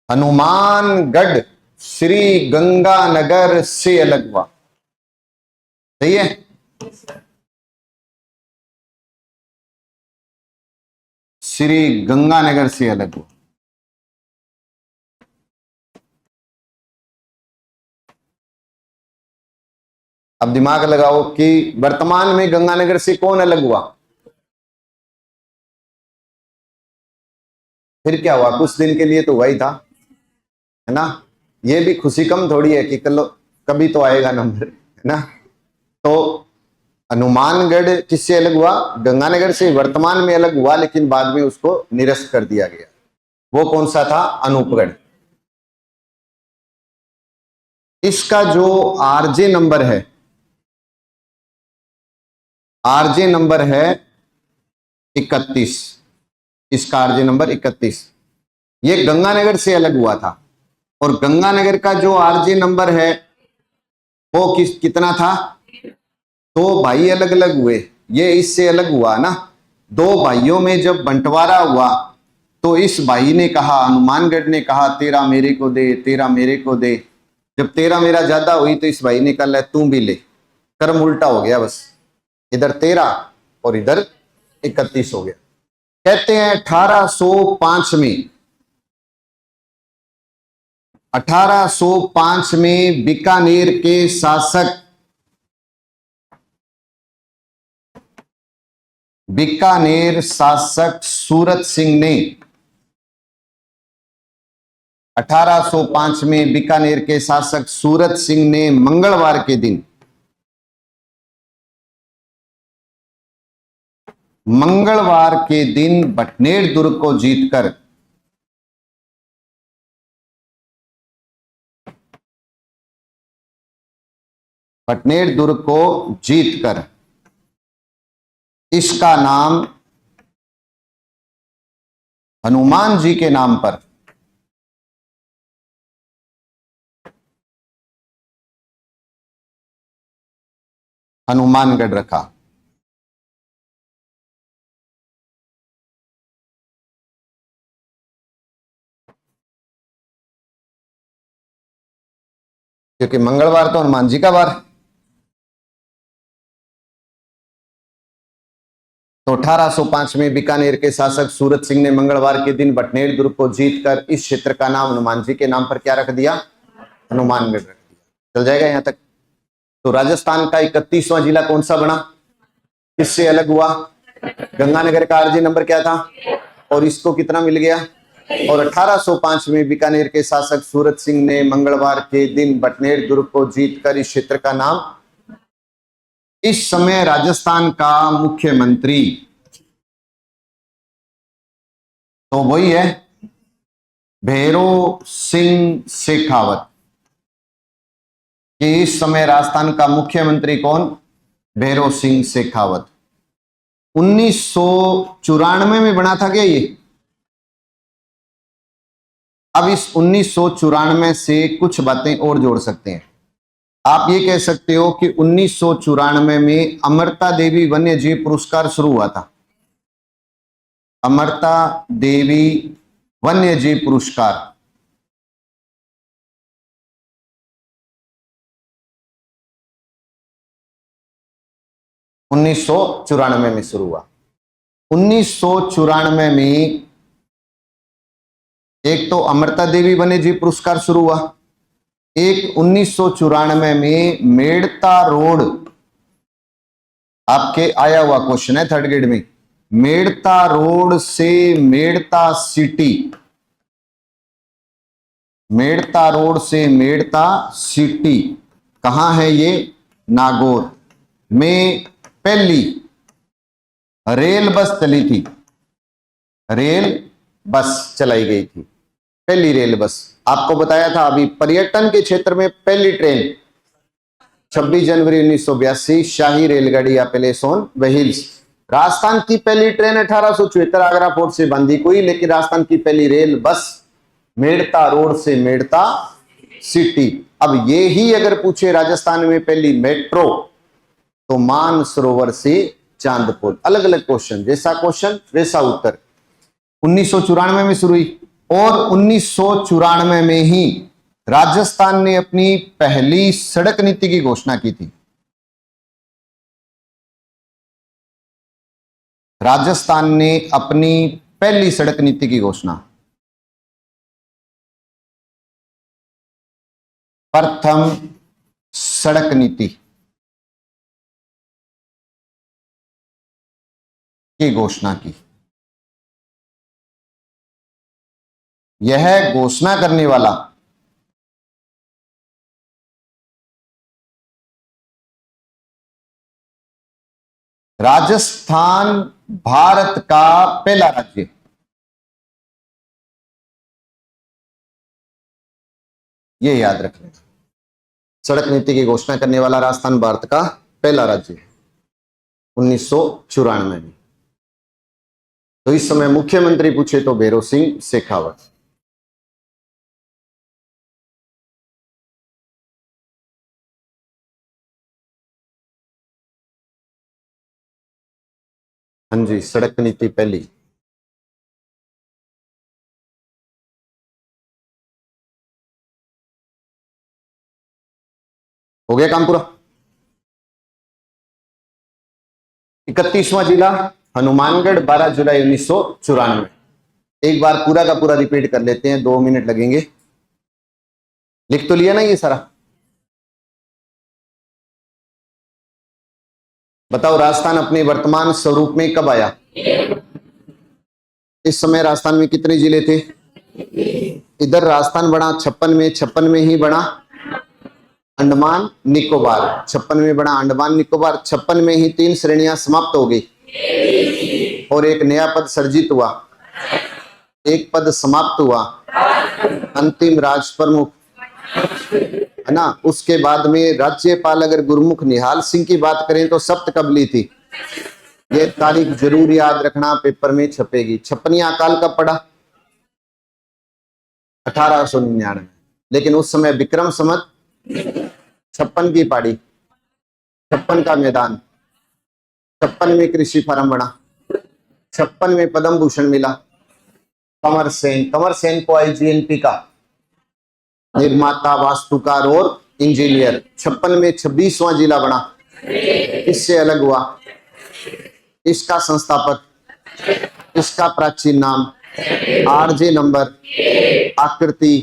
हनुमानगढ़ श्री गंगानगर से अलग हुआ, सही है? श्री गंगानगर से अलग हुआ। अब दिमाग लगाओ कि वर्तमान में गंगानगर से कौन अलग हुआ? फिर क्या हुआ? कुछ दिन के लिए तो वही था, है ना? ये भी खुशी कम थोड़ी है कि कल कभी तो आएगा नंबर, है ना? तो हनुमानगढ़ किससे अलग हुआ? गंगानगर से। वर्तमान में अलग हुआ, लेकिन बाद में उसको निरस्त कर दिया गया। वो कौन सा था? अनूपगढ़। इसका जो आरजे नंबर है, आरजे नंबर है 31, इसका आरजे नंबर 31, ये गंगानगर से अलग हुआ था। और गंगानगर का जो आरजे नंबर है वो कितना था? दो भाई अलग अलग हुए, ये इससे अलग हुआ ना। दो भाइयों में जब बंटवारा हुआ तो इस भाई ने कहा, हनुमानगढ़ ने कहा तेरा मेरे को दे, तेरा मेरे को दे। जब तेरा मेरा ज्यादा हुई तो इस भाई ने कहा तू भी ले। कर्म उल्टा हो गया, बस इधर 13 और इधर 31 हो गया। कहते हैं 1805 में 1805 में बीकानेर के शासक सूरत सिंह ने 1805 में बीकानेर के शासक सूरत सिंह ने मंगलवार के दिन बटनेर दुर्ग को जीतकर इसका नाम हनुमान जी के नाम पर हनुमानगढ़ रखा। क्योंकि मंगलवार तो हनुमान जी का वार। तो 1805 में बीकानेर के शासक सूरत सिंह ने मंगलवार के दिन बटनेर दुर्ग को जीतकर इस क्षेत्र का नाम हनुमान जी के नाम पर क्या रख दिया? हनुमानगढ़ रख दिया। चल जाएगा यहां तक। तो राजस्थान का 31वां जिला कौन सा बना? किससे अलग हुआ? गंगानगर का आरजी नंबर क्या था और इसको कितना मिल गया? और 1805 में बीकानेर के शासक सूरत सिंह ने मंगलवार के दिन बटनेर दुर्ग को जीतकर इस क्षेत्र का नाम, इस समय राजस्थान का मुख्यमंत्री तो वही है भैरों सिंह शेखावत। कि इस समय राजस्थान का मुख्यमंत्री कौन? भैरों सिंह शेखावत। 1994 में बना था क्या ये? अब इस 1994 से कुछ बातें और जोड़ सकते हैं। आप ये कह सकते हो कि 1994 में अमृता देवी वन्य जीव पुरस्कार शुरू हुआ था। अमृता देवी वन्य जीव पुरस्कार 1994 में शुरू हुआ। 1994 में एक तो अमृता देवी वन्य जीव पुरस्कार शुरू हुआ, एक 1994 में मेड़ता रोड, आपके आया हुआ क्वेश्चन है थर्ड ग्रेड में, मेड़ता रोड से मेड़ता सिटी, मेड़ता रोड से मेड़ता सिटी कहां है ये? नागौर में पहली रेल बस चली थी, रेल बस चलाई गई थी, पहली रेल बस। आपको बताया था अभी पर्यटन के क्षेत्र में पहली ट्रेन 26 जनवरी 1982 शाही रेलगाड़ी एपेलेस ऑन व्हील्स। राजस्थान की पहली ट्रेन 1874 आगरा फोर्ट से बांदी कोई, लेकिन राजस्थान की पहली रेल बस मेड़ता रोड से मेड़ता सिटी। अब ये ही अगर पूछे राजस्थान में पहली मेट्रो तो मानसरोवर से चांदपुर। अलग अलग क्वेश्चन, जैसा क्वेश्चन वैसा उत्तर। 1994 में शुरू हुई और 1994 में ही राजस्थान ने अपनी पहली सड़क नीति की घोषणा की थी। राजस्थान ने अपनी पहली सड़क नीति की घोषणा, प्रथम सड़क नीति की घोषणा की। यह घोषणा करने वाला राजस्थान भारत का पहला राज्य, यह याद रखना। सड़क नीति की घोषणा करने वाला राजस्थान भारत का पहला राज्य 1994 में। तो इस समय मुख्यमंत्री पूछे तो भैरों सिंह शेखावत। हाँ जी, सड़क नीति पहली। हो गया काम पूरा। 31वां जिला हनुमानगढ़ 12 जुलाई 1994। एक बार पूरा का पूरा रिपीट कर लेते हैं, 2 मिनट लगेंगे। लिख तो लिया ना ये सारा। बताओ राजस्थान अपने वर्तमान स्वरूप में कब आया? इस समय राजस्थान में कितने जिले थे? इधर राजस्थान बना 56 में, 56 में ही बना अंडमान निकोबार, 56 में बना अंडमान निकोबार, 56 में ही 3 श्रेणियां समाप्त हो गई और एक नया पद सर्जित हुआ, एक पद समाप्त हुआ, अंतिम राज प्रमुख, है ना। उसके बाद में राज्यपाल, अगर गुरुमुख निहाल सिंह की बात करें तो सप्त कबली थी। ये तारीख जरूर याद रखना, पेपर में छपेगी। 56वां अकाल कब पड़ा? 1899। लेकिन उस समय विक्रम संवत 56 की पाड़ी, 56 का मैदान, 56 में कृषि फार्म बना, 56 में पद्म भूषण मिला कंवर सेन को आईजीएनपी का निर्माता, वास्तुकार और इंजीनियर। 56 में 26वां जिला बना, इससे अलग हुआ, इसका संस्थापक, इसका प्राचीन नाम, आरजे नंबर, आकृति,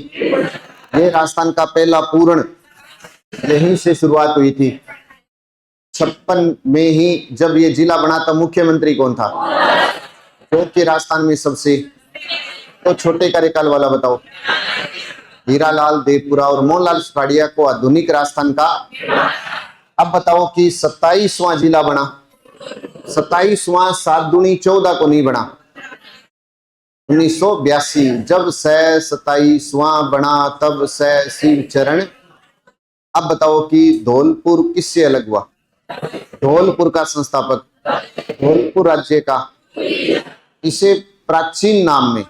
ये राजस्थान का पहला पूर्ण यहीं से शुरुआत हुई थी। 56 में ही जब ये जिला बना तब मुख्यमंत्री कौन था? जो कि राजस्थान में सबसे तो छोटे कार्यकाल वाला बताओ। हीरालाल देवपुरा और मोहनलाल सुखाड़िया को आधुनिक राजस्थान का। अब बताओ कि 27वां जिला बना, 27वां 7 दूनी 14 को नहीं बना, 1982 जब से 27वां बना तब से शिव चरण। अब बताओ कि धौलपुर किससे अलग हुआ? धौलपुर का संस्थापक, धौलपुर राज्य का, इसे प्राचीन नाम में,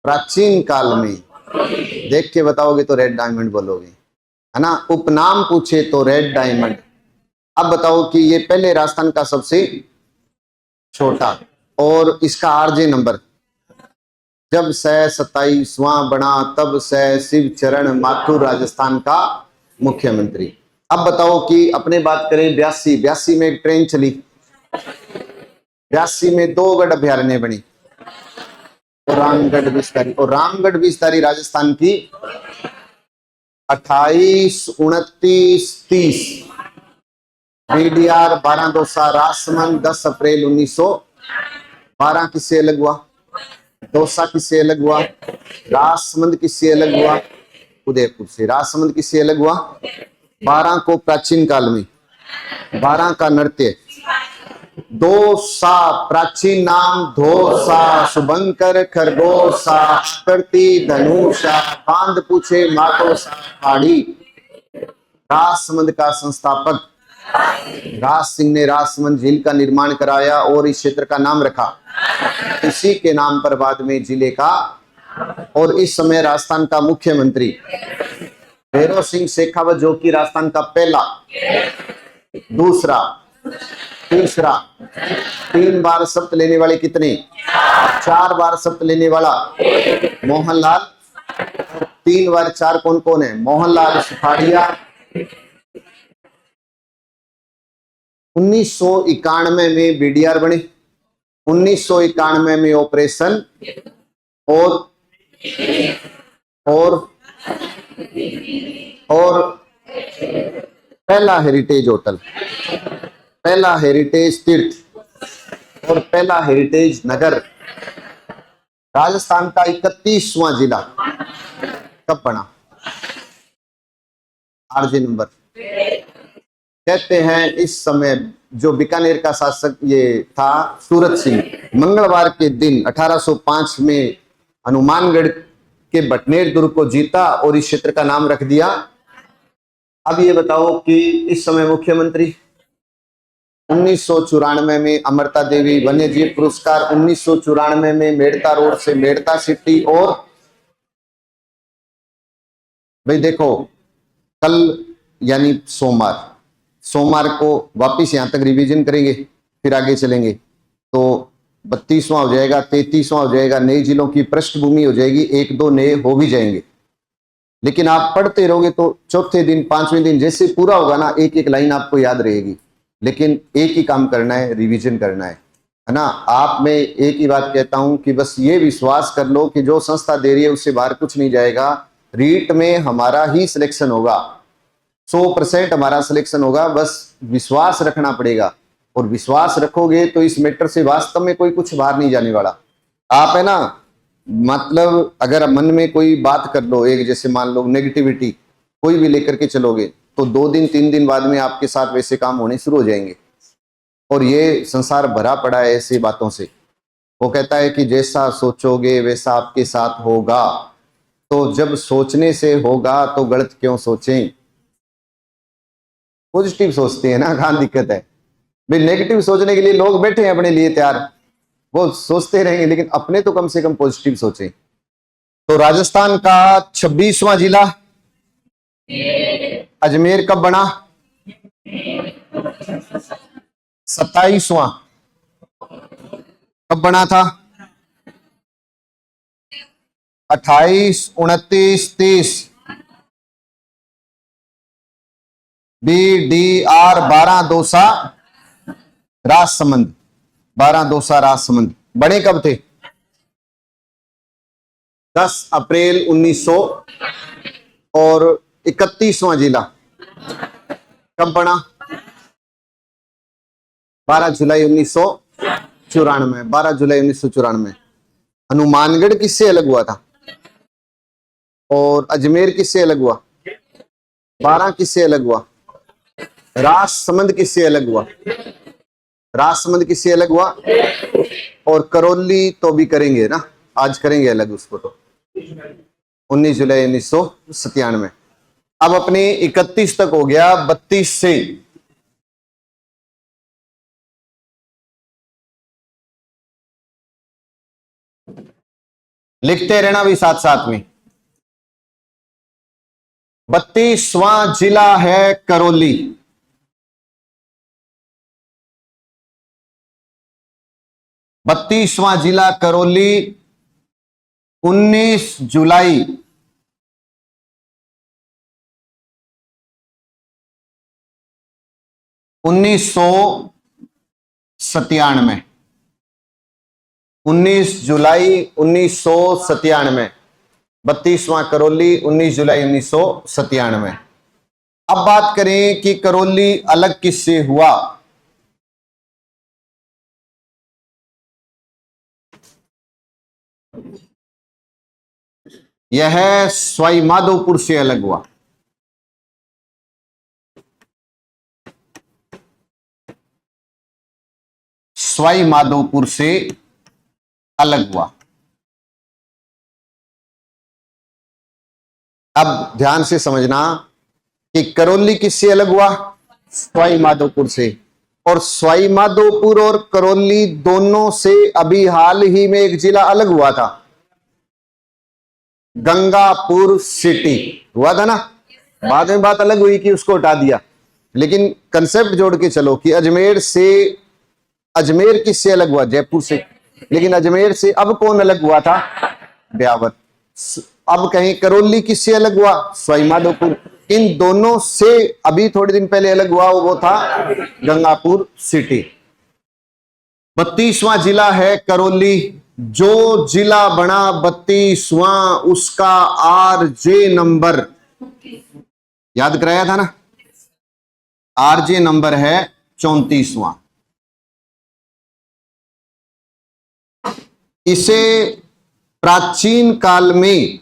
प्राचीन काल में देख के बताओगे तो रेड डायमंड बोलोगे, है ना। उपनाम पूछे तो रेड डायमंड। अब बताओ कि ये पहले राजस्थान का सबसे छोटा और इसका आरजे नंबर, जब से 27वां बना तब से शिव चरण माथुर राजस्थान का मुख्यमंत्री। अब बताओ कि अपने बात करें 82 में एक ट्रेन चली, 82 में 2 गढ़ अभ्यारण्य बनी, रामगढ़ विस्तारी, और रामगढ़ विस्तारी राजस्थान की 28, 29, 30, बीडीआर 12 दौसा राजसमंद 10 अप्रैल 1912 किससे अलग हुआ? दौसा किससे अलग हुआ? राजसमंद किससे अलग हुआ? उदयपुर से। राजसमंद किससे अलग हुआ? 12 को प्राचीन काल में 12 का नृत्य, दौसा प्राचीन नाम, धोसा शुभंकर खरगोशा, करती धनुषा, बांध पूछे मातोसा पहाड़ी। राजसमंद का संस्थापक राज सिंह ने राजसमंद झील का निर्माण कराया और इस क्षेत्र का नाम रखा, इसी के नाम पर बाद में जिले का। और इस समय राजस्थान का मुख्यमंत्री भैरव सिंह शेखावत, जो कि राजस्थान का पहला, दूसरा, तीसरा, 3 बार शपथ लेने वाले कितने? 4 बार शपथ लेने वाला मोहनलाल, 3 बार 4 कौन कौन है? मोहनलाल सुखाड़िया। 1991 में बीडीआर बने, 1991 में ऑपरेशन और पहला हेरिटेज होटल, पहला हेरिटेज तीर्थ और पहला हेरिटेज नगर। राजस्थान का 31वां जिला कब बना? RJ number. कहते हैं इस समय जो बीकानेर का शासक ये था सूरत सिंह, मंगलवार के दिन 1805 में हनुमानगढ़ के बटनेर दुर्ग को जीता और इस क्षेत्र का नाम रख दिया। अब ये बताओ कि इस समय मुख्यमंत्री 1994 में अमृता देवी वन्यजीव पुरस्कार, 1994 में मेड़ता रोड से मेड़ता सिटी। और भाई देखो कल यानी सोमवार को वापिस यहां तक रिवीजन करेंगे, फिर आगे चलेंगे तो 32वां हो जाएगा, 33वां हो जाएगा, नए जिलों की पृष्ठभूमि हो जाएगी, 1-2 नए हो भी जाएंगे। लेकिन आप पढ़ते रहोगे तो चौथे दिन 5वें दिन जैसे पूरा होगा ना, एक एक लाइन आपको याद रहेगी। लेकिन एक ही काम करना है, रिवीजन करना है ना। आप में एक ही बात कहता हूं कि बस ये विश्वास कर लो कि जो संस्था दे रही है उससे बाहर कुछ नहीं जाएगा। रीट में हमारा ही सिलेक्शन होगा, 100% हमारा सिलेक्शन होगा, बस विश्वास रखना पड़ेगा। और विश्वास रखोगे तो इस मैटर से वास्तव में कोई कुछ बाहर नहीं जाने वाला। आप है ना, मतलब अगर मन में कोई बात कर लो, एक जैसे मान लो नेगेटिविटी कोई भी लेकर के चलोगे, तो 2 दिन 3 दिन बाद में आपके साथ वैसे काम होने शुरू हो जाएंगे। और ये संसार भरा पड़ा है ऐसी बातों से। वो कहता है कि जैसा सोचोगे वैसा आपके साथ होगा। तो जब सोचने से होगा तो गलत क्यों सोचें, पॉजिटिव सोचते हैं ना, कहां दिक्कत है भाई। नेगेटिव सोचने के लिए लोग बैठे हैं अपने लिए तैयार, वो सोचते रहेंगे, लेकिन अपने तो कम से कम पॉजिटिव सोचें। तो राजस्थान का 26वां जिला अजमेर कब बना? 27वां कब बना था? 28, 29, 30। BDR 12 दोसा राजसमंद, 12 दोसा राजसमंद बने कब थे? 10 अप्रैल 1900। और 31वां जिला कब बना? 12 जुलाई 1994। 12 जुलाई 1994। हनुमानगढ़ किससे अलग हुआ था? और अजमेर किससे अलग हुआ? 12 किससे अलग हुआ? राजसमंद किससे अलग हुआ? राजसमंद किससे अलग हुआ? और करौली तो भी करेंगे ना, आज करेंगे अलग उसको। तो 19 जुलाई 1997। अब अपने 31 तक हो गया, 32 से लिखते रहना भी साथ साथ में। 32वां जिला है करौली। बत्तीसवां जिला करौली 19 जुलाई 1997। 19 जुलाई 1997। 32वां करौली 19 जुलाई 1997। अब बात करें कि करौली अलग किससे हुआ? यह सवाई माधोपुर से अलग हुआ। सवाई माधोपुर से अलग हुआ। अब ध्यान से समझना कि करौली किससे अलग हुआ? सवाई माधोपुर से। और सवाई माधोपुर और करौली दोनों से अभी हाल ही में एक जिला अलग हुआ था, गंगापुर सिटी हुआ था ना। बाद में बात अलग हुई कि उसको हटा दिया, लेकिन कंसेप्ट जोड़ के चलो कि अजमेर से, अजमेर किससे अलग हुआ? जयपुर से। लेकिन अजमेर से अब कौन अलग हुआ था? ब्यावर। अब कहीं करौली किससे अलग हुआ? सवाई माधोपुर। इन दोनों से अभी थोड़े दिन पहले अलग हुआ, वो था गंगापुर सिटी। 32वां जिला है करौली। जो जिला बना 32वां, उसका RJ नंबर याद कराया था ना, RJ नंबर है 34वां। इसे प्राचीन काल में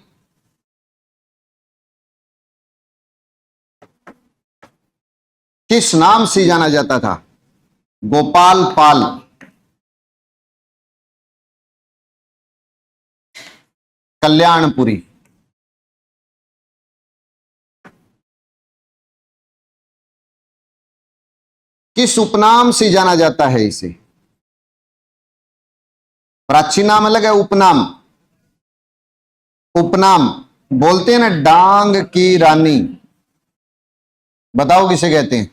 किस नाम से जाना जाता था? गोपाल पाल, कल्याणपुरी। किस उपनाम से जाना जाता है इसे? प्राचीन नाम अलग है, उपनाम। उपनाम बोलते हैं ना, डांग की रानी, बताओ किसे कहते हैं?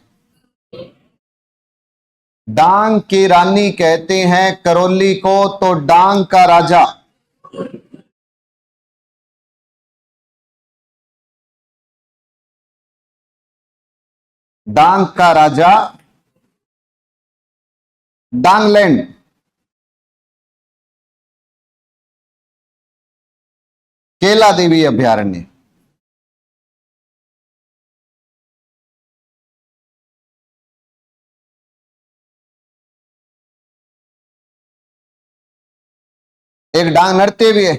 डांग की रानी कहते हैं करौली को, तो डांग का राजा डांग का राजा डांगलैंड। केला देवी अभ्यारण्य, एक डांग नृत्य भी है,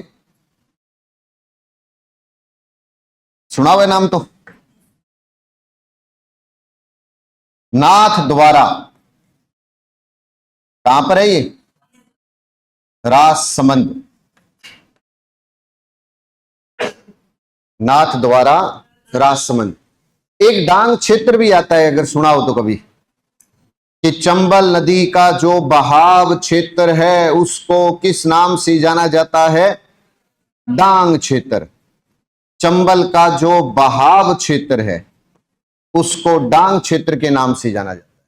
सुना हुआ है नाम तो, नाथ द्वारा। कहां पर है ये? राजसमंद। नाथ द्वारा राजसमंद। एक डांग क्षेत्र भी आता है, अगर सुना हो तो कभी, कि चंबल नदी का जो बहाव क्षेत्र है उसको किस नाम से जाना जाता है? डांग क्षेत्र। चंबल का जो बहाव क्षेत्र है उसको डांग क्षेत्र के नाम से जाना जाता है।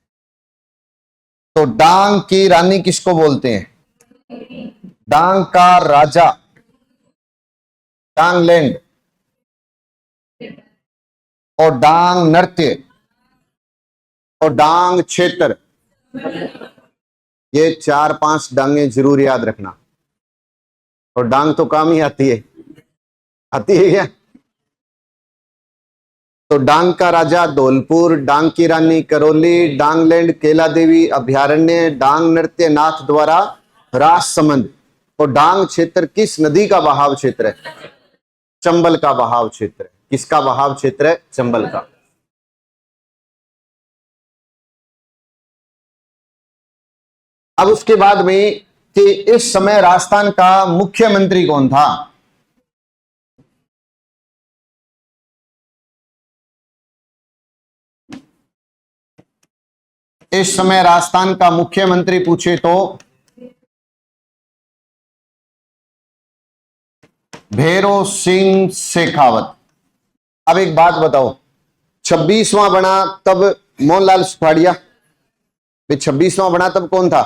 तो डांग की रानी किसको बोलते हैं? डांग का राजा डांगलैंड, और डांग नृत्य और डांग क्षेत्र, ये 4-5 डांगे जरूर याद रखना। और डांग तो काम ही आती है क्या? तो डांग का राजा धौलपुर, डांग की रानी करौली, डांगलैंड केला देवी अभ्यारण्य, डांग नृत्य नाथ द्वारा राजसमंद। और डांग क्षेत्र किस नदी का बहाव क्षेत्र है? चंबल का बहाव क्षेत्र है। किसका बहाव क्षेत्र है? चंबल का। अब उसके बाद में कि इस समय राजस्थान का मुख्यमंत्री कौन था? इस समय राजस्थान का मुख्यमंत्री पूछे तो भैरों सिंह शेखावत। अब एक बात बताओ, 26वां बना तब मोहनलाल सुखाड़िया, 26वां बना तब कौन था?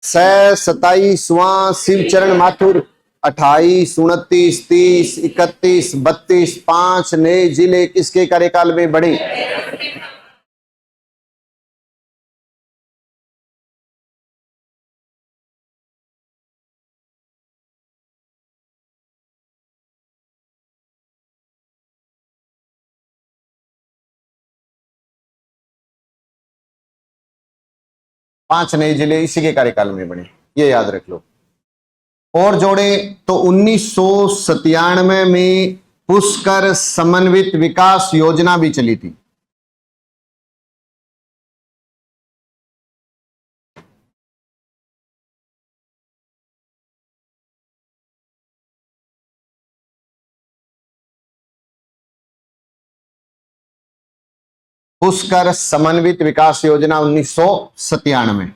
27वां शिवचरण माथुर, 28, 29, 30, 31, 32, 5 नए जिले किसके कार्यकाल में बने? पांच नए जिले इसी के कार्यकाल में बने, ये याद रख लो। और जोड़े तो 1997 में पुष्कर समन्वित विकास योजना भी चली थी। पुष्कर समन्वित विकास योजना 1997।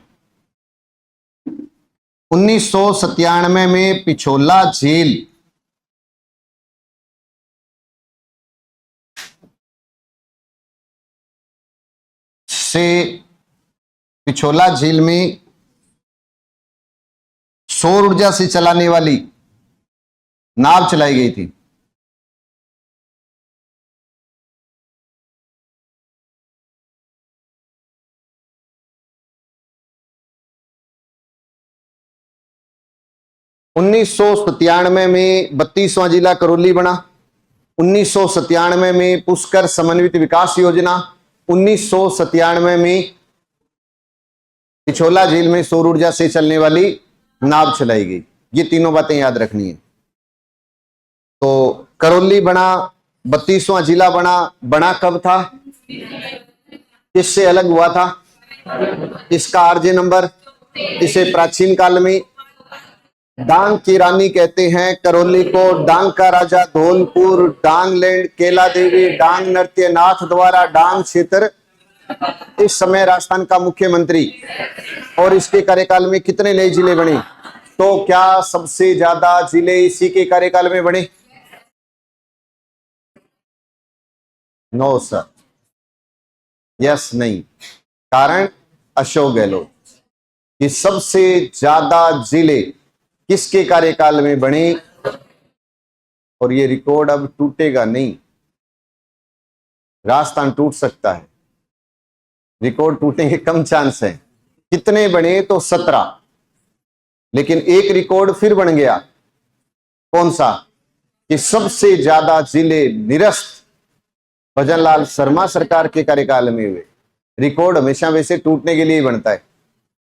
1997 में पिछोला झील से, पिछोला झील में सौर ऊर्जा से चलाने वाली नाव चलाई गई थी। उन्नीस सौ 97 में 32वां जिला करौली बना। 1997 में पुष्कर समन्वित विकास योजना। 1997 में पिछोला झील में सौर ऊर्जा से चलने वाली नाव चलाई गई। ये तीनों बातें याद रखनी है। तो करौली बना, 32वां जिला बना, बना कब था? किससे अलग हुआ था? इसका आरजे नंबर, इसे प्राचीन काल में डांग की रानी कहते हैं। करौली को डांग का राजा धौलपुर, डांगलैंड केला देवी, डांग नृत्य नाथ द्वारा, डांग क्षेत्र। इस समय राजस्थान का मुख्यमंत्री। और इसके कार्यकाल में कितने नए जिले बने? तो क्या सबसे ज्यादा जिले इसी के कार्यकाल में बने? नो सर, यस नहीं। कारण अशोक गहलोत। कि सबसे ज्यादा जिले किसके कार्यकाल में बने? और ये रिकॉर्ड अब टूटेगा नहीं। राजस्थान टूट सकता है, रिकॉर्ड टूटने के कम चांस है। कितने बने? तो 17। लेकिन एक रिकॉर्ड फिर बन गया। कौन सा? कि सबसे ज्यादा जिले निरस्त भजनलाल शर्मा सरकार के कार्यकाल में हुए। रिकॉर्ड हमेशा वैसे टूटने के लिए ही बनता है।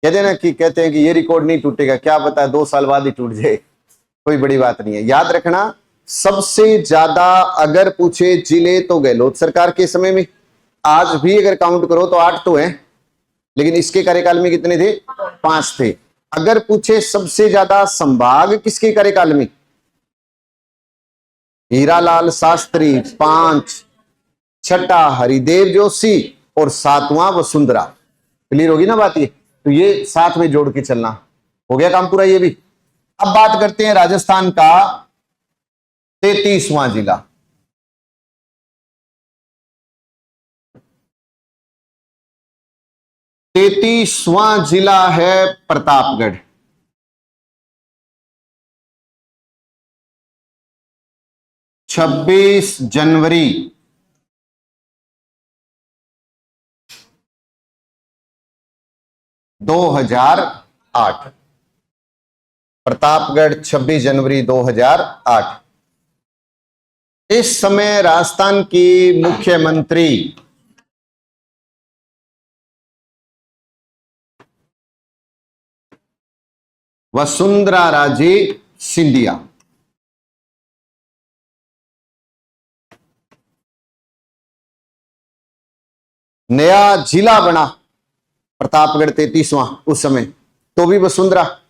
कहते हैं कि ये रिकॉर्ड नहीं टूटेगा, क्या पता 2 साल बाद ही टूट जाए, कोई बड़ी बात नहीं है। याद रखना, सबसे ज्यादा अगर पूछे जिले तो गहलोत सरकार के समय में, आज भी अगर काउंट करो तो 8 तो हैं, लेकिन इसके कार्यकाल में कितने थे? 5 थे। अगर पूछे सबसे ज्यादा संभाग किसके कार्यकाल में, हीरालाल शास्त्री 5, छठा हरिदेव जोशी और 7वां वसुंधरा। क्लियर होगी ना बात? ये तो ये साथ में जोड़ के चलना। हो गया काम पूरा ये भी। अब बात करते हैं राजस्थान का 33वां जिला। तैतीसवां जिला है प्रतापगढ़। छब्बीस जनवरी 2008। प्रतापगढ़ 26 जनवरी 2008। इस समय राजस्थान की मुख्यमंत्री वसुंधरा राजे सिंधिया। नया जिला बना प्रतापगढ़ 33वां उस समय, तो भी वसुंधरा।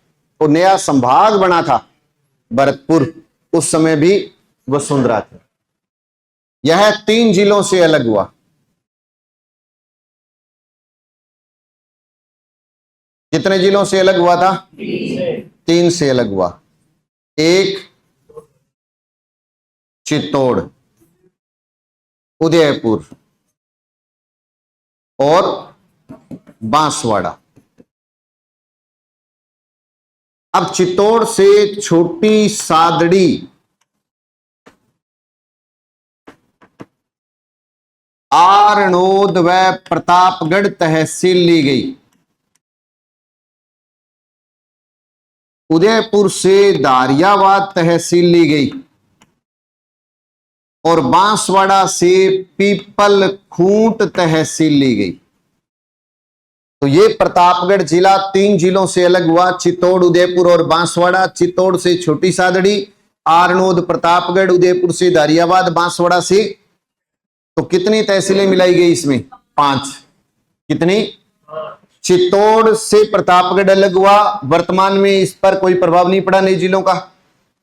और नया संभाग बना था भरतपुर, उस समय भी वसुंधरा थी। यह 3 जिलों से अलग हुआ। कितने जिलों से अलग हुआ था? 3 से अलग हुआ। एक चित्तौड़, उदयपुर और बांसवाड़ा। अब चित्तौड़ से छोटी सादड़ी आरनोद व प्रतापगढ़ तहसील ली गई। उदयपुर से दारियावाद तहसील ली गई और बांसवाड़ा से पीपल खूंट तहसील ली गई। तो ये प्रतापगढ़ जिला 3 जिलों से अलग हुआ, चित्तौड़, उदयपुर और बांसवाड़ा। चित्तौड़ से छोटी सादड़ी, आरनोद, प्रतापगढ़, उदयपुर से दारियावाद, बांसवाड़ा से। तो कितनी तहसीलें मिलाई गई इसमें? 5। कितनी? चित्तौड़ से प्रतापगढ़ अलग हुआ, वर्तमान में इस पर कोई प्रभाव नहीं पड़ा नई जिलों का।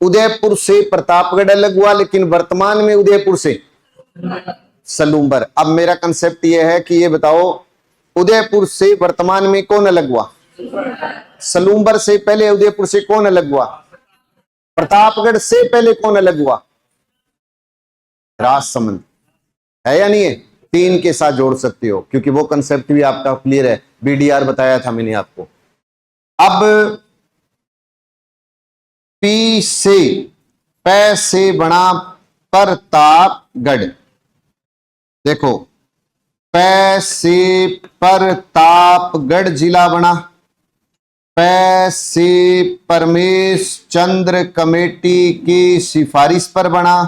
उदयपुर से प्रतापगढ़ अलग हुआ, लेकिन वर्तमान में उदयपुर से सलूम्बर। अब मेरा कंसेप्ट यह है कि ये बताओ, उदयपुर से वर्तमान में कौन अलग हुआ? सलूम्बर से पहले उदयपुर से कौन अलग हुआ? प्रतापगढ़ से पहले कौन अलग हुआ? राजसमंद। है या नहीं है? 3 के साथ जोड़ सकते हो, क्योंकि वो कंसेप्ट भी आपका क्लियर है, बीडीआर बताया था मैंने आपको। अब पी से पै से बना प्रतापगढ़। देखो, पै से प्रतापगढ़ जिला बना। पै से परमेश चंद्र कमेटी की सिफारिश पर बना।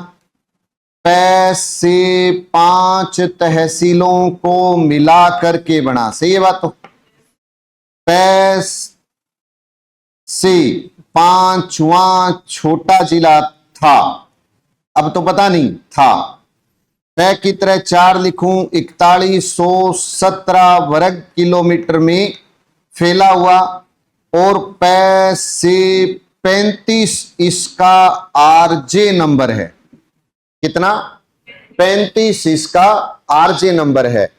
पै से 5 तहसीलों को मिला करके बना। सही है बात? तो पै से 5वां छोटा जिला था, अब तो पता नहीं था। पै की तरह 4 लिखूं, 4117 वर्ग किलोमीटर में फैला हुआ। और पै से 35 इसका आरजे नंबर है। कितना? 35 इसका आरजे नंबर है।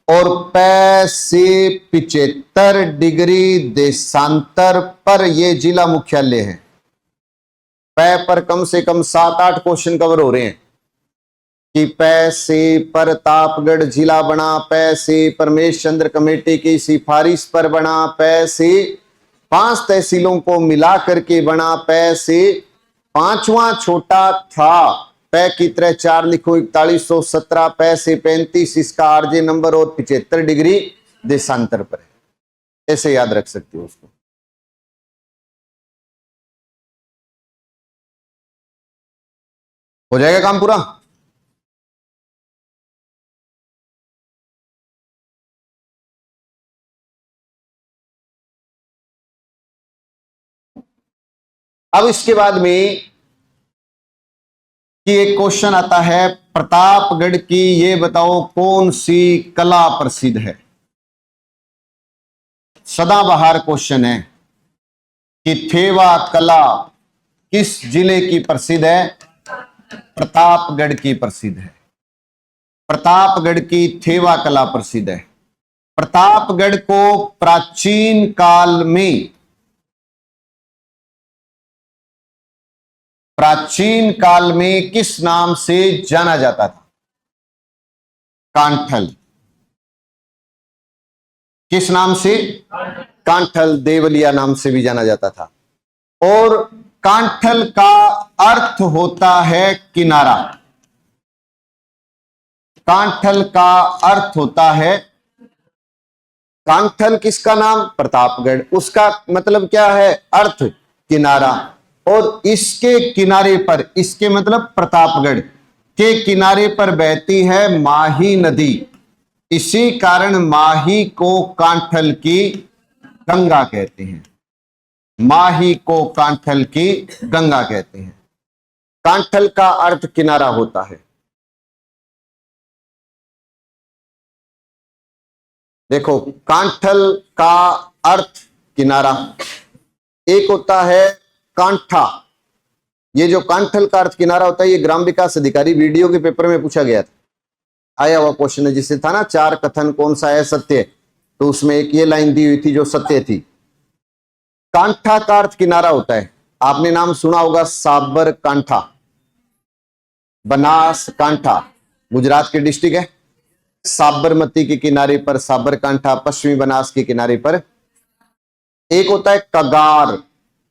और पै से 75 डिग्री देशांतर पर यह जिला मुख्यालय है। पै पर कम से कम 7-8 क्वेश्चन कवर हो रहे हैं कि पै से प्रतापगढ़ जिला बना, पै से परमेश चंद्र कमेटी की सिफारिश पर बना, पै से 5 तहसीलों को मिला करके बना, पै से 5वां छोटा था। पै की तरह 4 लिखो, 4117। पै से 35 इसका आरजे नंबर और 75 डिग्री देशांतर पर है। ऐसे याद रख सकते हो उसको। हो जाएगा काम पूरा। अब इसके बाद में कि एक क्वेश्चन आता है, प्रतापगढ़ की ये बताओ कौन सी कला प्रसिद्ध है। सदाबहार क्वेश्चन है कि थेवा कला किस जिले की प्रसिद्ध है। प्रतापगढ़ की प्रसिद्ध है। प्रतापगढ़ की थेवा कला प्रसिद्ध है। प्रतापगढ़ को प्राचीन काल में किस नाम से जाना जाता था। कांठल। किस नाम से। कांठल, देवलिया नाम से भी जाना जाता था। और कांठल का अर्थ होता है किनारा। कांठल का अर्थ होता है, कांठल किसका नाम। प्रतापगढ़। उसका मतलब क्या है, अर्थ किनारा। और इसके किनारे पर, इसके मतलब प्रतापगढ़ के किनारे पर बहती है माही नदी। इसी कारण माही को कांठल की गंगा कहते हैं। माही को कांठल की गंगा कहते हैं। कांठल का अर्थ किनारा होता है। देखो, कांठल का अर्थ किनारा। एक होता है कांठा। ये जो कांठल का अर्थ किनारा होता है, ये ग्राम विकास अधिकारी वीडियो के पेपर में पूछा गया था, आया हुआ क्वेश्चन है। जिससे था ना, चार कथन कौन सा है सत्य, तो उसमें एक ये लाइन दी हुई थी जो सत्य थी। कांठा का अर्थ किनारा होता है। आपने नाम सुना होगा साबर कांठा, बनास कांठा, गुजरात के डिस्ट्रिक्ट है। साबरमती के किनारे पर साबरकांठा, पश्चिमी बनास के किनारे पर। एक होता है कगार।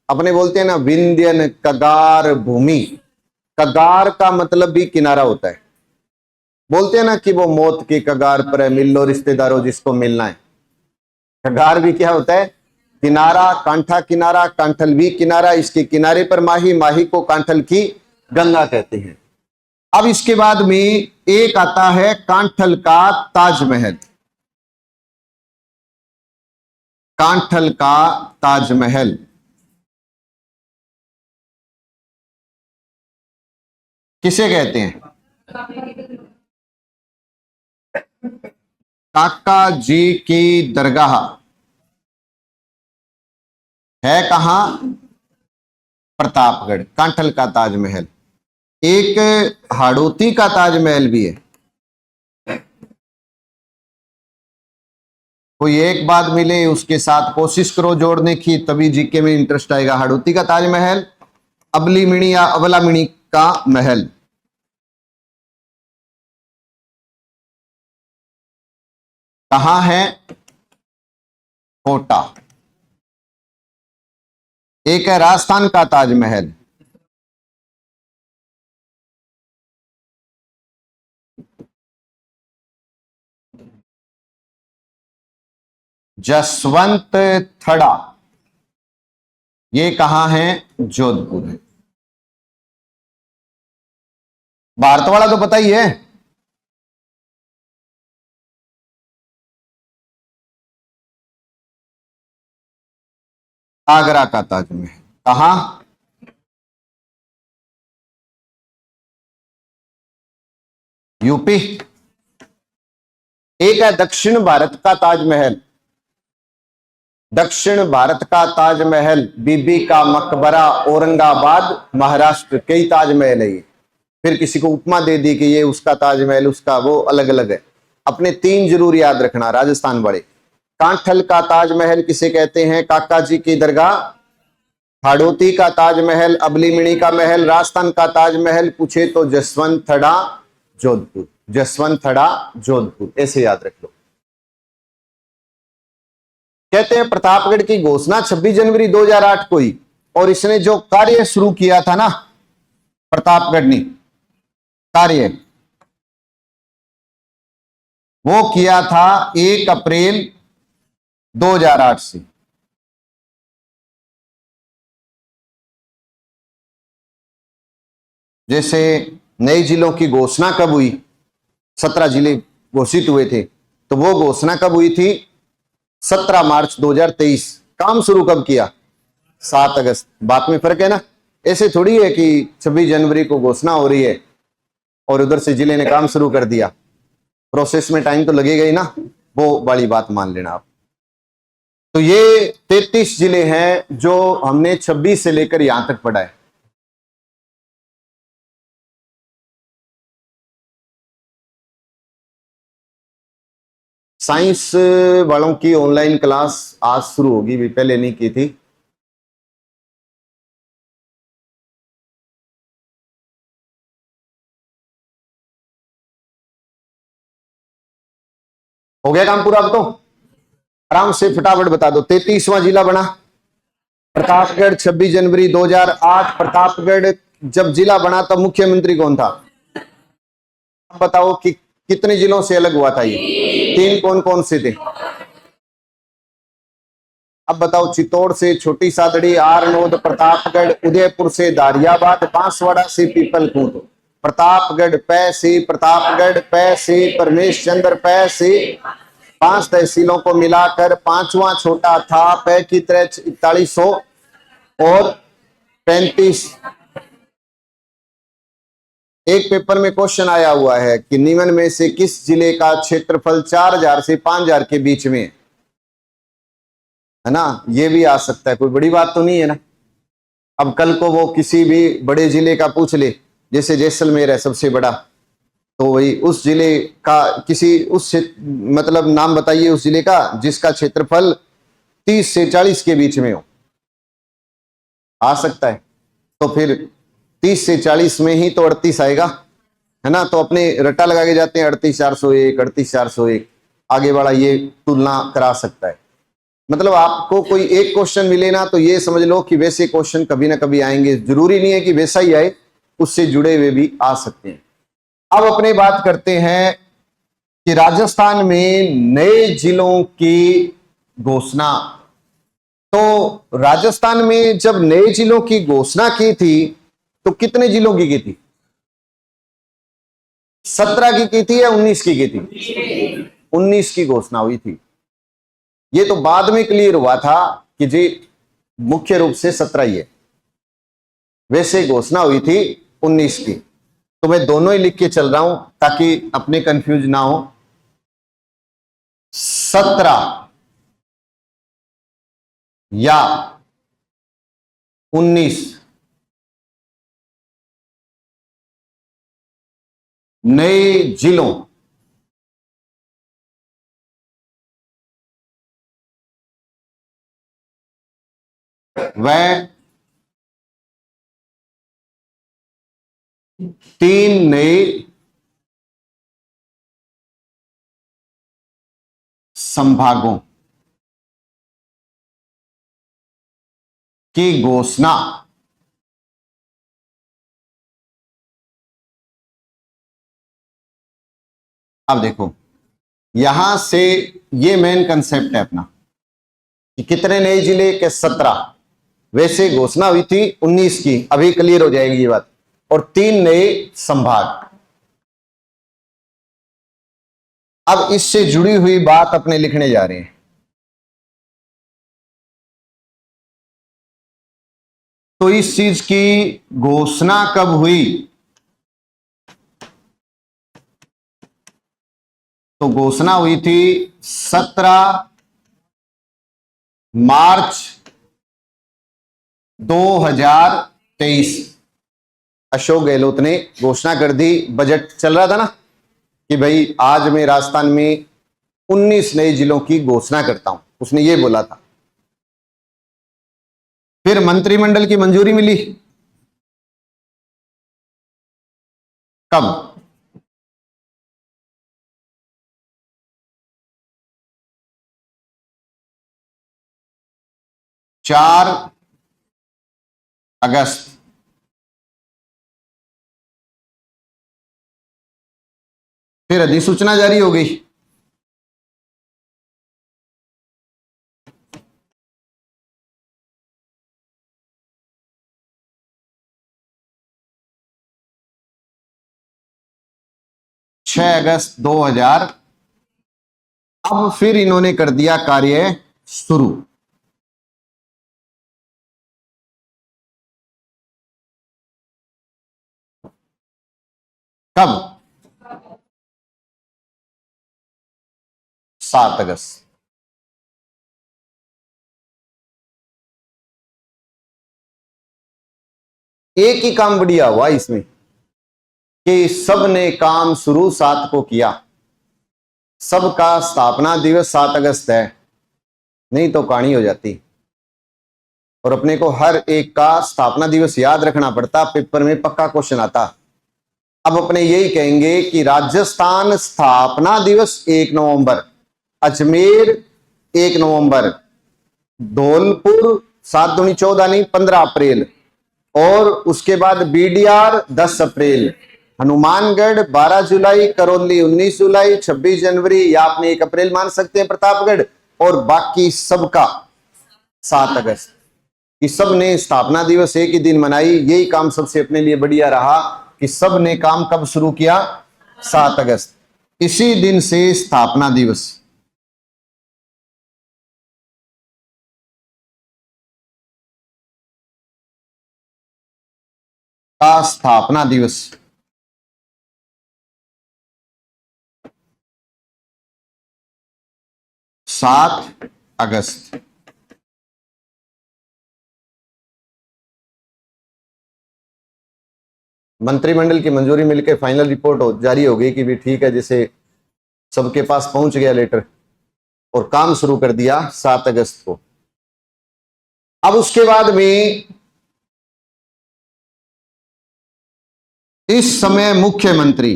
अपने बोलते हैं ना विंध्यन कगार भूमि। कगार का मतलब भी किनारा होता है। बोलते हैं ना कि वो मौत के कगार पर है, मिल लो रिश्तेदारों जिसको मिलना है। कगार भी क्या होता है, किनारा। कांठा किनारा, कांठल भी किनारा। इसके किनारे पर माही, माही को कांठल की गंगा कहते हैं। अब इसके बाद में एक आता है कांठल का ताजमहल। कांठल का ताजमहल किसे कहते हैं। काका जी की दरगाह है कहां। प्रतापगढ़। कांठल का ताजमहल। एक हाड़ौती का ताजमहल भी है। कोई एक बात मिले उसके साथ कोशिश करो जोड़ने की, तभी जीके में इंटरेस्ट आएगा। हाड़ौती का ताजमहल, अबलीमिणी या अबलामिणी का महल। कहां है। कोटा। एक है राजस्थान का ताजमहल। जसवंत थड़ा। ये कहां है, जोधपुर है। भारत वाला तो पता ही है। आगरा का ताजमहल कहां। यूपी। एक है दक्षिण भारत का ताजमहल। दक्षिण भारत का ताजमहल, बीबी का मकबरा, औरंगाबाद महाराष्ट्र। कई ताजमहल है ये। फिर किसी को उपमा दे दी कि ये उसका ताजमहल, उसका वो, अलग अलग है। अपने तीन जरूर याद रखना राजस्थान वाले। कांठल का ताजमहल किसे कहते हैं, काका जी की दरगाह। हाड़ौती का ताजमहल, अबलीमिणी का महल। राजस्थान का ताजमहल पूछे तो जसवंत थड़ा, जोधपुर। जसवंत थड़ा, जोधपुर, ऐसे याद रख लो। कहते हैं प्रतापगढ़ की घोषणा 26 जनवरी 2008 को ही, और इसने जो कार्य शुरू किया था ना प्रतापगढ़ ने, कार्य वो किया था 1 अप्रैल 2008 से। जैसे नए जिलों की घोषणा कब हुई, 17 जिले घोषित हुए थे, तो वो घोषणा कब हुई थी, 17 मार्च 2023। काम शुरू कब किया, 7 अगस्त। बात में फर्क है ना। ऐसे थोड़ी है कि 26 जनवरी को घोषणा हो रही है और उधर से जिले ने काम शुरू कर दिया। प्रोसेस में टाइम तो लगेगा ही ना, वो वाली बात मान लेना आप। तो ये 33 जिले हैं जो हमने 26 से लेकर यहां तक पढ़ा है। साइंस वालों की ऑनलाइन क्लास आज शुरू होगी, भी पहले नहीं की थी। हो गया काम पूरा? अब तो आराम से फटाफट बता दो। 33वां जिला बना प्रतापगढ़, 26 जनवरी 2008। प्रतापगढ़ जब जिला बना तब मुख्यमंत्री कौन था? अब बताओ कि कितने जिलों से अलग हुआ था ये? 3 कौन कौन से थे? अब बताओ। चित्तौड़ से छोटी सादड़ी, आरनोद, प्रतापगढ़, उदयपुर से दारियाबाद, बांसवाड़ा से पीपलखूंट। प्रतापगढ़ पै से, प्रतापगढ़ पै से, परमेश चंद्र पै से। 5 तहसीलों को मिलाकर 5वां छोटा था। पै की तरह 4100 और 35। एक पेपर में क्वेश्चन आया हुआ है कि निम्न में से किस जिले का क्षेत्रफल 4000 से 5000 के बीच में है ना? ये भी आ सकता है, कोई बड़ी बात तो नहीं है ना। अब कल को वो किसी भी बड़े जिले का पूछ ले, जैसे जैसलमेर है सबसे बड़ा, तो वही उस जिले का किसी उस मतलब नाम बताइए उस जिले का जिसका क्षेत्रफल 30 से 40 के बीच में हो, आ सकता है। तो फिर 30 से 40 में ही तो 38 आएगा, है ना? तो अपने रट्टा लगा के जाते हैं 38401, 38401, आगे वाला ये तुलना करा सकता है। मतलब आपको कोई एक क्वेश्चन मिले ना तो ये समझ लो कि वैसे क्वेश्चन कभी ना कभी आएंगे। जरूरी नहीं है कि वैसा ही आए, उससे जुड़े हुए भी आ सकते हैं। अब अपने बात करते हैं कि राजस्थान में नए जिलों की घोषणा। तो राजस्थान में जब नए जिलों की घोषणा की थी तो कितने जिलों की थी? 17 की थी या 19 की थी? 19 की घोषणा हुई थी। ये तो बाद में क्लियर हुआ था कि जी मुख्य रूप से 17 ही है, वैसे घोषणा हुई थी 19 की। तो मैं दोनों ही लिख के चल रहा हूं ताकि अपने कंफ्यूज ना हो। 17 या 19 नए जिलों व 3 नए संभागों की घोषणा अब देखो, यहां से ये मेन कंसेप्ट है अपना कि कितने नए जिले के 17, वैसे घोषणा हुई थी 19 की, अभी क्लियर हो जाएगी ये बात, और 3 नए संभाग। अब इससे जुड़ी हुई बात अपने लिखने जा रहे हैं। तो इस चीज की घोषणा कब हुई? तो घोषणा हुई थी 17 मार्च 2023। अशोक गहलोत ने घोषणा कर दी। बजट चल रहा था ना कि भाई आज मैं राजस्थान में 19 नए जिलों की घोषणा करता हूं, उसने ये बोला था। फिर मंत्रिमंडल की मंजूरी मिली कब? 4 अगस्त। फिर अधिसूचना जारी हो गई। छह अगस्त 2000। अब फिर इन्होंने कर दिया कार्य शुरू। कब? 7 अगस्त। एक ही काम बढ़िया हुआ इसमें कि सबने काम शुरू 7 को किया। सबका स्थापना दिवस 7 अगस्त है, नहीं तो कहानी हो जाती। और अपने को हर एक का स्थापना दिवस याद रखना पड़ता, पेपर में पक्का क्वेश्चन आता। अब अपने यही कहेंगे कि राजस्थान स्थापना दिवस 1 नवंबर, अजमेर 1 नवंबर, धौलपुर 7 दूनी 14 नहीं 15 अप्रैल, और उसके बाद बीडीआर 10 अप्रैल, हनुमानगढ़ 12 जुलाई, करौली 19 जुलाई, 26 जनवरी या आपने 1 अप्रैल मान सकते हैं प्रतापगढ़, और बाकी सबका 7 अगस्त। कि सब ने स्थापना दिवस एक ही दिन मनाई। यही काम सबसे अपने लिए बढ़िया रहा कि सब ने काम कब शुरू किया? 7 अगस्त। इसी दिन से स्थापना दिवस। का स्थापना दिवस 7 अगस्त। मंत्रिमंडल की मंजूरी मिलकर फाइनल रिपोर्ट जारी हो गई कि भी ठीक है, जैसे सबके पास पहुंच गया लेटर और काम शुरू कर दिया 7 अगस्त को। अब उसके बाद में इस समय मुख्यमंत्री,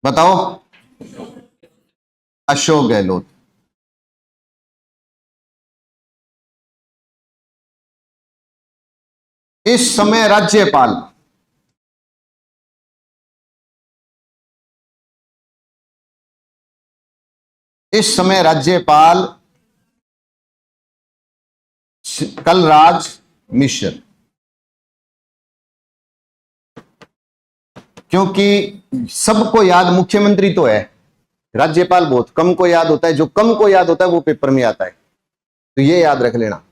बताओ, अशोक गहलोत। इस समय राज्यपाल, इस समय राज्यपाल कलराज मिश्र। क्योंकि सबको याद मुख्यमंत्री तो है, राज्यपाल बहुत कम को याद होता है, जो कम को याद होता है वो पेपर में आता है, तो ये याद रख लेना।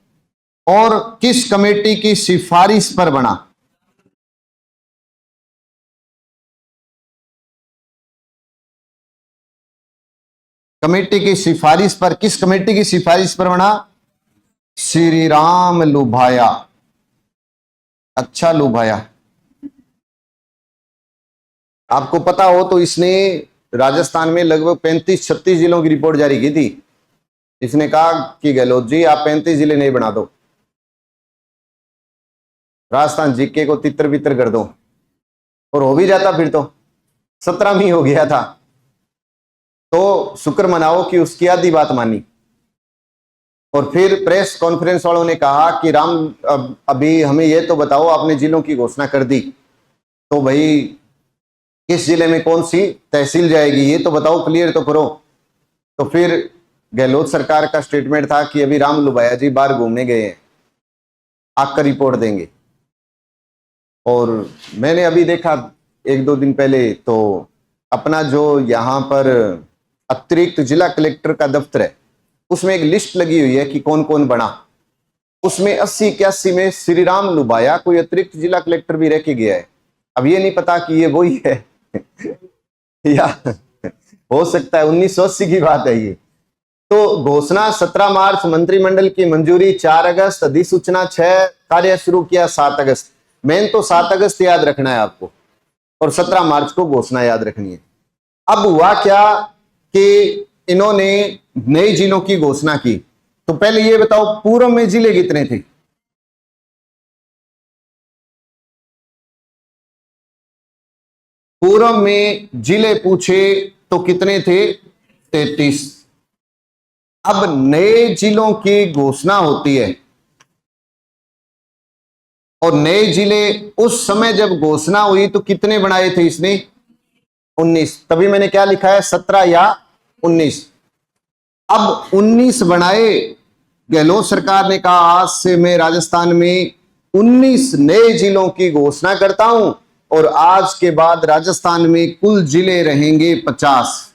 और किस कमेटी की सिफारिश पर बना? कमेटी की सिफारिश पर, किस कमेटी की सिफारिश पर बना? श्री राम लुभाया। अच्छा लुभाया, आपको पता हो तो इसने राजस्थान में लगभग 35-36 जिलों की रिपोर्ट जारी की थी। इसने कहा कि गहलोत जी आप 35 जिले नहीं बना दो, राजस्थान जीके को तितर बितर कर दो, और हो भी जाता फिर तो 17 में ही हो गया था। तो शुक्र मनाओ कि उसकी आधी बात मानी। और फिर प्रेस कॉन्फ्रेंस वालों ने कहा कि राम अभी हमें यह तो बताओ, आपने जिलों की घोषणा कर दी तो भाई किस जिले में कौन सी तहसील जाएगी ये तो बताओ, क्लियर तो करो। तो फिर गहलोत सरकार का स्टेटमेंट था कि अभी राम लुभाया जी बाहर घूमने गए हैं, आकर रिपोर्ट देंगे। और मैंने अभी देखा 1-2 दिन पहले, तो अपना जो यहाँ पर अतिरिक्त जिला कलेक्टर का दफ्तर है उसमें एक लिस्ट लगी हुई है कि कौन कौन बना। उसमें 80-81 में श्री राम लुभाया कोई अतिरिक्त जिला कलेक्टर भी रह के गया है। अब ये नहीं पता कि ये वही है या हो सकता है 1980 की बात है ये। तो घोषणा 17 मार्च, मंत्रिमंडल की मंजूरी 4 अगस्त, अधिसूचना 6, कार्य शुरू किया 7 अगस्त। मेन तो 7 अगस्त याद रखना है आपको, और 17 मार्च को घोषणा याद रखनी है। अब हुआ क्या कि इन्होंने नए जिलों की घोषणा की। तो पहले ये बताओ पूर्व में जिले कितने थे? पूर्व में जिले पूछे तो कितने थे? 33। अब नए जिलों की घोषणा होती है, और नए जिले उस समय जब घोषणा हुई तो कितने बनाए थे इसने? 19। तभी मैंने क्या लिखा है, 17 या 19। अब 19 बनाए। गहलोत सरकार ने कहा आज से मैं राजस्थान में 19 नए जिलों की घोषणा करता हूं, और आज के बाद राजस्थान में कुल जिले रहेंगे 50।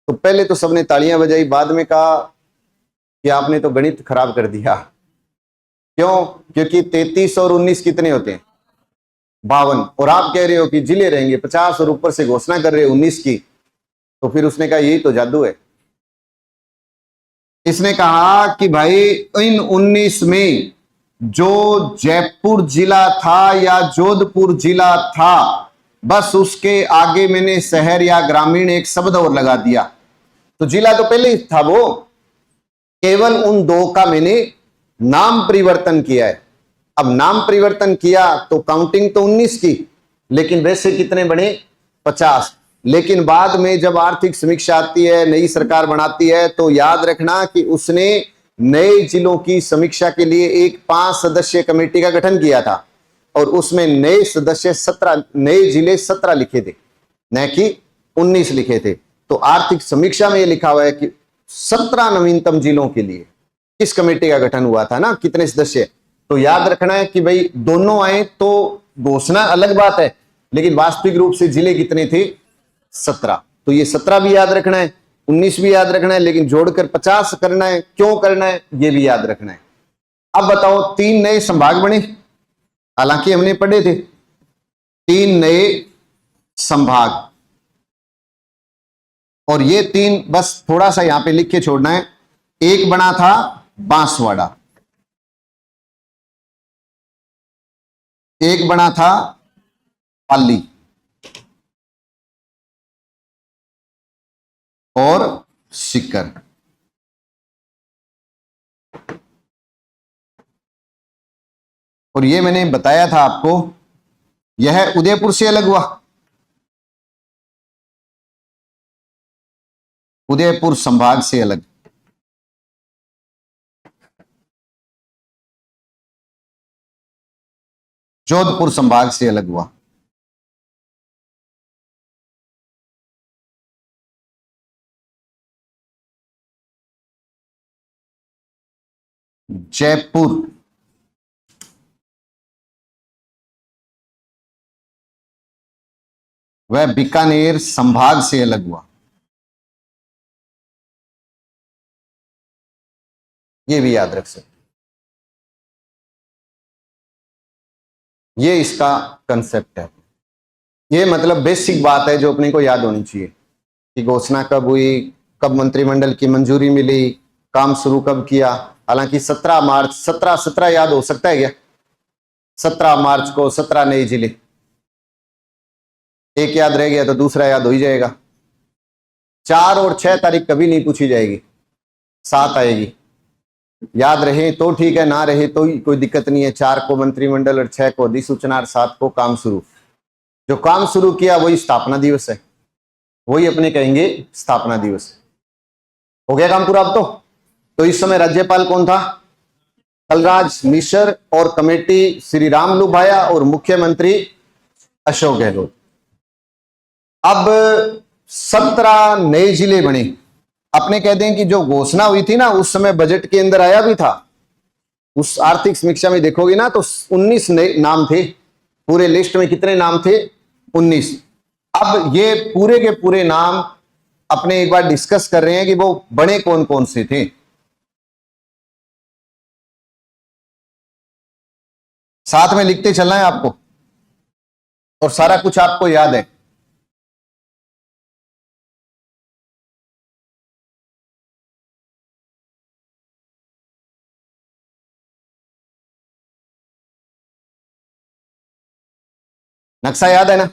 तो पहले तो सबने तालियां बजाई, बाद में कहा कि आपने तो गणित खराब कर दिया, क्यों? क्योंकि 33 और 19 कितने होते हैं? 52। और आप कह रहे हो कि जिले रहेंगे 50 और ऊपर से घोषणा कर रहे हो 19 की। तो फिर उसने कहा यही तो जादू है। इसने कहा कि भाई इन 19 में जो जयपुर जिला था या जोधपुर जिला था, बस उसके आगे मैंने शहर या ग्रामीण एक शब्द और लगा दिया। तो जिला तो पहले ही था, वो केवल उन दो का मैंने नाम परिवर्तन किया है। अब नाम परिवर्तन किया तो काउंटिंग तो 19 की, लेकिन वैसे कितने बने? 50। लेकिन बाद में जब आर्थिक समीक्षा आती है, नई सरकार बनाती है, तो याद रखना कि उसने नए जिलों की समीक्षा के लिए एक 5 सदस्यीय कमेटी का गठन किया था और उसमें नए सदस्य 17, नए जिले 17 लिखे थे, न कि 19 लिखे थे। तो आर्थिक समीक्षा में यह लिखा हुआ है कि 17 नवीनतम जिलों के लिए इस कमेटी का गठन हुआ था ना। कितने सदस्य? तो याद रखना है कि भाई दोनों आए तो घोषणा अलग बात है, लेकिन वास्तविक रूप से जिले कितने थे? 17। तो ये 17 भी याद रखना है, 19 भी याद रखना है, लेकिन जोड़कर 50 करना है। क्यों करना है ये भी याद रखना है। अब बताओ, 3 नए संभाग बने, हालांकि हमने पढ़े थे 3 नए संभाग, और ये 3 बस थोड़ा सा यहां पे लिख के छोड़ना है। एक बना था बांसवाड़ा, एक बना था पाली और सीकर। और ये मैंने बताया था आपको, यह उदयपुर से अलग हुआ, उदयपुर संभाग से अलग। जोधपुर संभाग से अलग हुआ। जयपुर वह बीकानेर संभाग से अलग हुआ। ये भी याद रख सकते, ये इसका कंसेप्ट है। ये मतलब बेसिक बात है जो अपने को याद होनी चाहिए कि घोषणा कब हुई, कब मंत्रिमंडल की मंजूरी मिली, काम शुरू कब किया। हालांकि 17 मार्च, 17 याद हो सकता है क्या? 17 मार्च को 17 नए जिले, एक याद रह गया तो दूसरा याद हो ही जाएगा। 4 और 6 तारीख कभी नहीं पूछी जाएगी, 7 आएगी। याद रहे तो ठीक है, ना रहे तो कोई दिक्कत नहीं है। 4 को मंत्रिमंडल और 6 को अधिसूचना और 7 को काम शुरू। जो काम शुरू किया वही स्थापना दिवस है, वही अपने कहेंगे स्थापना दिवस। हो गया काम पूरा अब तो इस समय राज्यपाल कौन था? कलराज मिश्र, और कमेटी श्री रामलू भाया और मुख्यमंत्री अशोक गहलोत। अब 17 नए जिले बने। अपने कहते हैं कि जो घोषणा हुई थी ना उस समय बजट के अंदर आया भी था, उस आर्थिक समीक्षा में देखोगे ना तो 19 नए नाम थे। पूरे लिस्ट में कितने नाम थे? 19। अब ये पूरे के पूरे नाम अपने एक बार डिस्कस कर रहे हैं कि वो बड़े कौन कौन से थे। साथ में लिखते चलना है आपको, और सारा कुछ आपको याद है। नक्शा याद है ना?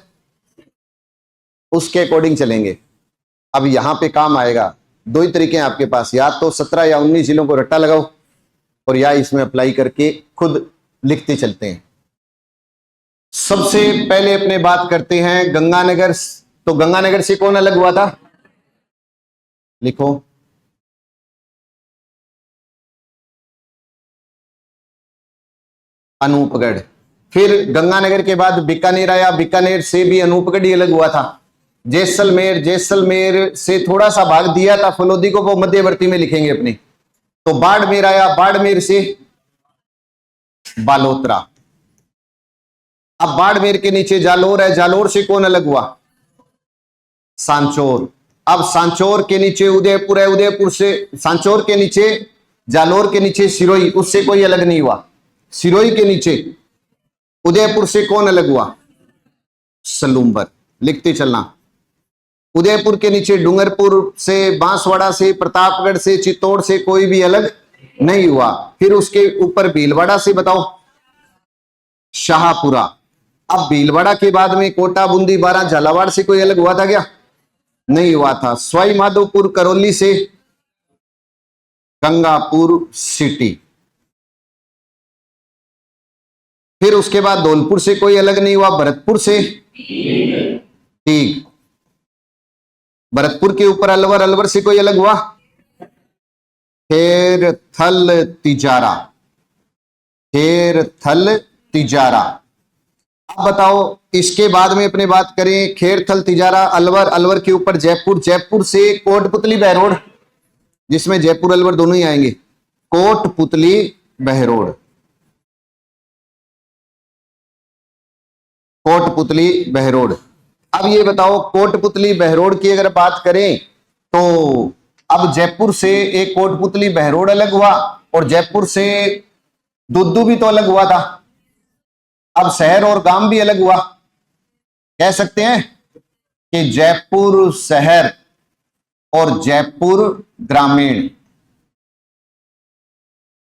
उसके अकॉर्डिंग चलेंगे। अब यहां पे काम आएगा, 2 ही तरीके हैं आपके पास, या तो 17 या 19 जिलों को रट्टा लगाओ और या इसमें अप्लाई करके खुद लिखते चलते हैं। सबसे पहले अपने बात करते हैं गंगानगर। तो गंगानगर से कौन अलग हुआ था? लिखो, अनूपगढ़। फिर गंगानगर के बाद बीकानेर आया, बीकानेर से भी अनूपगढ़ ही अलग हुआ था। जैसलमेर, जैसलमेर से थोड़ा सा भाग दिया था फलोदी को, वो मध्यवर्ती में लिखेंगे अपने। तो बाड़मेर आया, बाड़मेर से बालोतरा। अब बाड़मेर के नीचे जालोर है, जालोर से कौन अलग हुआ? सांचौर। अब सांचौर के नीचे उदयपुर है, उदयपुर से सांचौर के नीचे, जालोर के नीचे सिरोही, उससे कोई अलग नहीं हुआ। सिरोही के नीचे उदयपुर से कौन अलग हुआ? सलूम्बर। लिखते चलना। उदयपुर के नीचे डूंगरपुर से, बांसवाड़ा से, प्रतापगढ़ से, चित्तौड़ से कोई भी अलग नहीं हुआ। फिर उसके ऊपर भीलवाड़ा से बताओ, शाहपुरा। अब भीलवाड़ा के बाद में कोटा, बूंदी, बारां, झालावाड़ से कोई अलग हुआ था क्या? नहीं हुआ था। सवाई माधोपुर करौली से, गंगापुर सिटी। फिर उसके बाद धौलपुर से कोई अलग नहीं हुआ। भरतपुर से, ठीक। भरतपुर के ऊपर अलवर, अलवर से कोई अलग हुआ? खेर थल तिजारा, खेर थल तिजारा। अब बताओ इसके बाद में अपने बात करें, खेर थल तिजारा, अलवर, अलवर के ऊपर जयपुर, जयपुर से कोटपुतली बहरोड, जिसमें जयपुर अलवर दोनों ही आएंगे, कोटपुतली बहरोड, कोटपुतली बहरोड। अब ये बताओ कोटपुतली बहरोड की अगर बात करें तो अब जयपुर से एक कोटपुतली बहरोड अलग हुआ और जयपुर से दुद्दू भी तो अलग हुआ था। अब शहर और गांव भी अलग हुआ। कह सकते हैं कि जयपुर शहर और जयपुर ग्रामीण,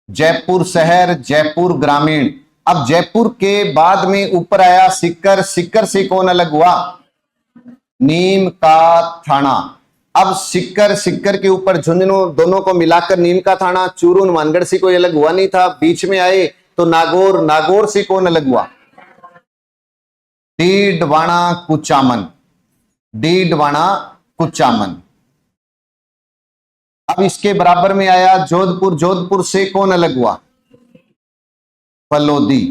जयपुर शहर, जयपुर ग्रामीण। अब जयपुर के बाद में ऊपर आया सीकर, सीकर से कौन अलग हुआ? नीम का थाना। अब सीकर, सीकर के ऊपर झुंझुनू, दोनों को मिलाकर नीम का थाना। चूरू, हनुमानगढ़ से कोई अलग हुआ नहीं था। बीच में आए तो नागौर, नागौर से कौन अलग हुआ? डीडवाना कुचामन, डीडवाना कुचामन। अब इसके बराबर में आया जोधपुर, जोधपुर से कौन अलग हुआ? फलोदी।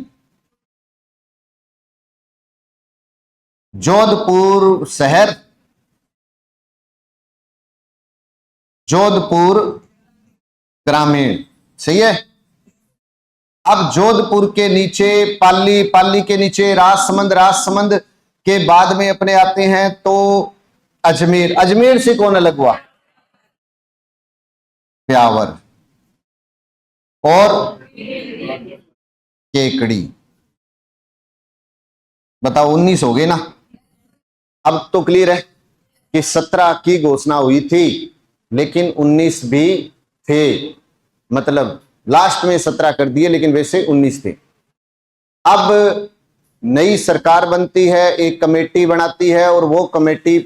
जोधपुर शहर, जोधपुर ग्रामीण, सही है। अब जोधपुर के नीचे पाली, पाली के नीचे राजसमंद, राजसमंद के बाद में अपने आते हैं तो अजमेर, अजमेर से कौन अलग हुआ? ब्यावर और केकड़ी। बताओ 19 हो गए ना। अब तो क्लियर है कि 17 की घोषणा हुई थी लेकिन 19 भी थे, मतलब लास्ट में 17 कर दिए लेकिन वैसे 19 थे। अब नई सरकार बनती है, एक कमेटी बनाती है और वो कमेटी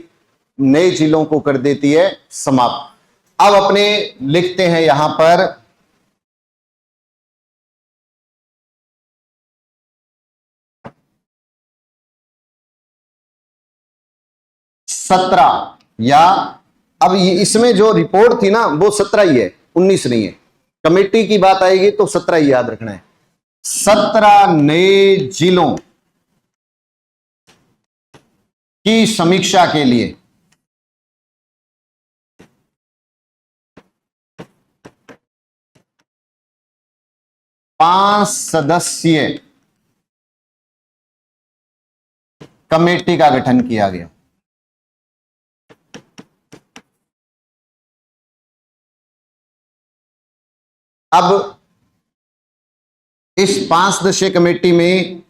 नए जिलों को कर देती है समाप्त। अब अपने लिखते हैं यहां पर 17 या अब इसमें जो रिपोर्ट थी ना वो 17 ही है, 19 नहीं है। कमेटी की बात आएगी तो 17 ही याद रखना है। 17 नए जिलों की समीक्षा के लिए पांच सदस्यीय कमेटी का गठन किया गया। अब इस 5 सदस्यीय कमेटी में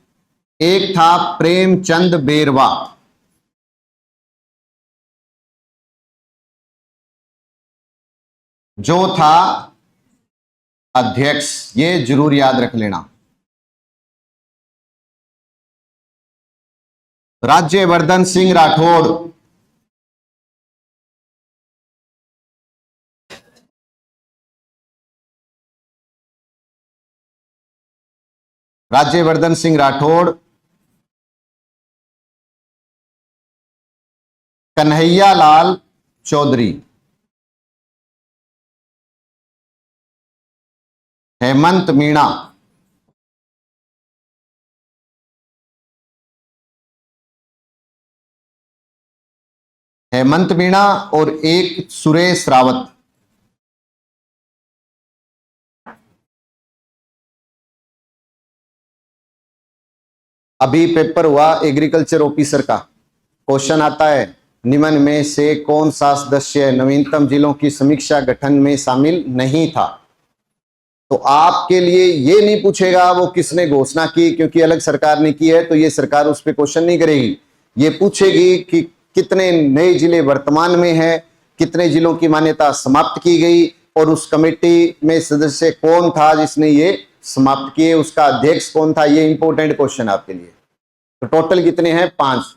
एक था प्रेमचंद बेरवा, जो था अध्यक्ष, ये जरूर याद रख लेना। राज्यवर्धन सिंह राठौड़, राज्यवर्धन सिंह राठौड़। कन्हैया लाल चौधरी, हेमंत मीणा, हेमंत मीणा और एक सुरेश रावत। अभी पेपर हुआ एग्रीकल्चर ऑफिसर का, क्वेश्चन आता है निम्न में से कौन सा सदस्य नवीनतम जिलों की समीक्षा गठन में शामिल नहीं था? तो आपके लिए ये नहीं पूछेगा वो किसने घोषणा की, क्योंकि अलग सरकार ने की है तो ये सरकार उस पर क्वेश्चन नहीं करेगी। ये पूछेगी कि कितने नए जिले वर्तमान में है, कितने जिलों की मान्यता समाप्त की गई, और उस कमेटी में सदस्य कौन था जिसने ये समाप्त किए, उसका अध्यक्ष कौन था। ये इंपॉर्टेंट क्वेश्चन आपके लिए। तो टोटल कितने हैं? 5।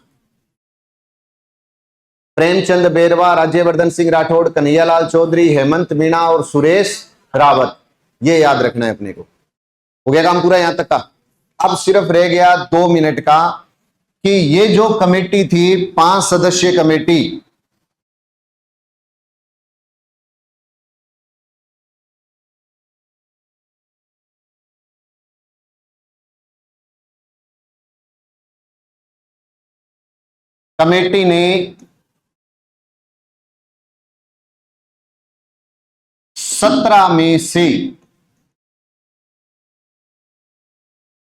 प्रेमचंद बेरवा, राज्यवर्धन सिंह राठौड़, कन्हैयालाल चौधरी, हेमंत मीणा और सुरेश रावत। ये याद रखना है अपने को। हो गया काम पूरा यहां तक का। अब सिर्फ रह गया 2 मिनट का कि ये जो कमेटी थी 5 सदस्यीय कमेटी, कमेटी ने 17 में से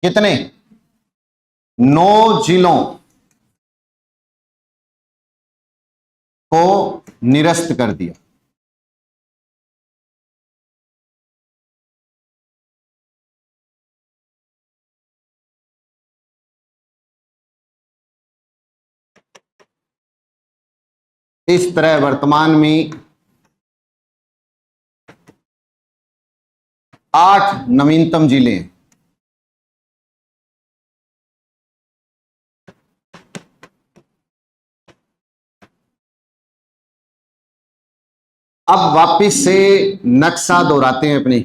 कितने 9 जिलों को निरस्त कर दिया। इस तरह वर्तमान में 8 नवीनतम जिले हैं। अब वापिस से नक्शा दोहराते हैं अपने।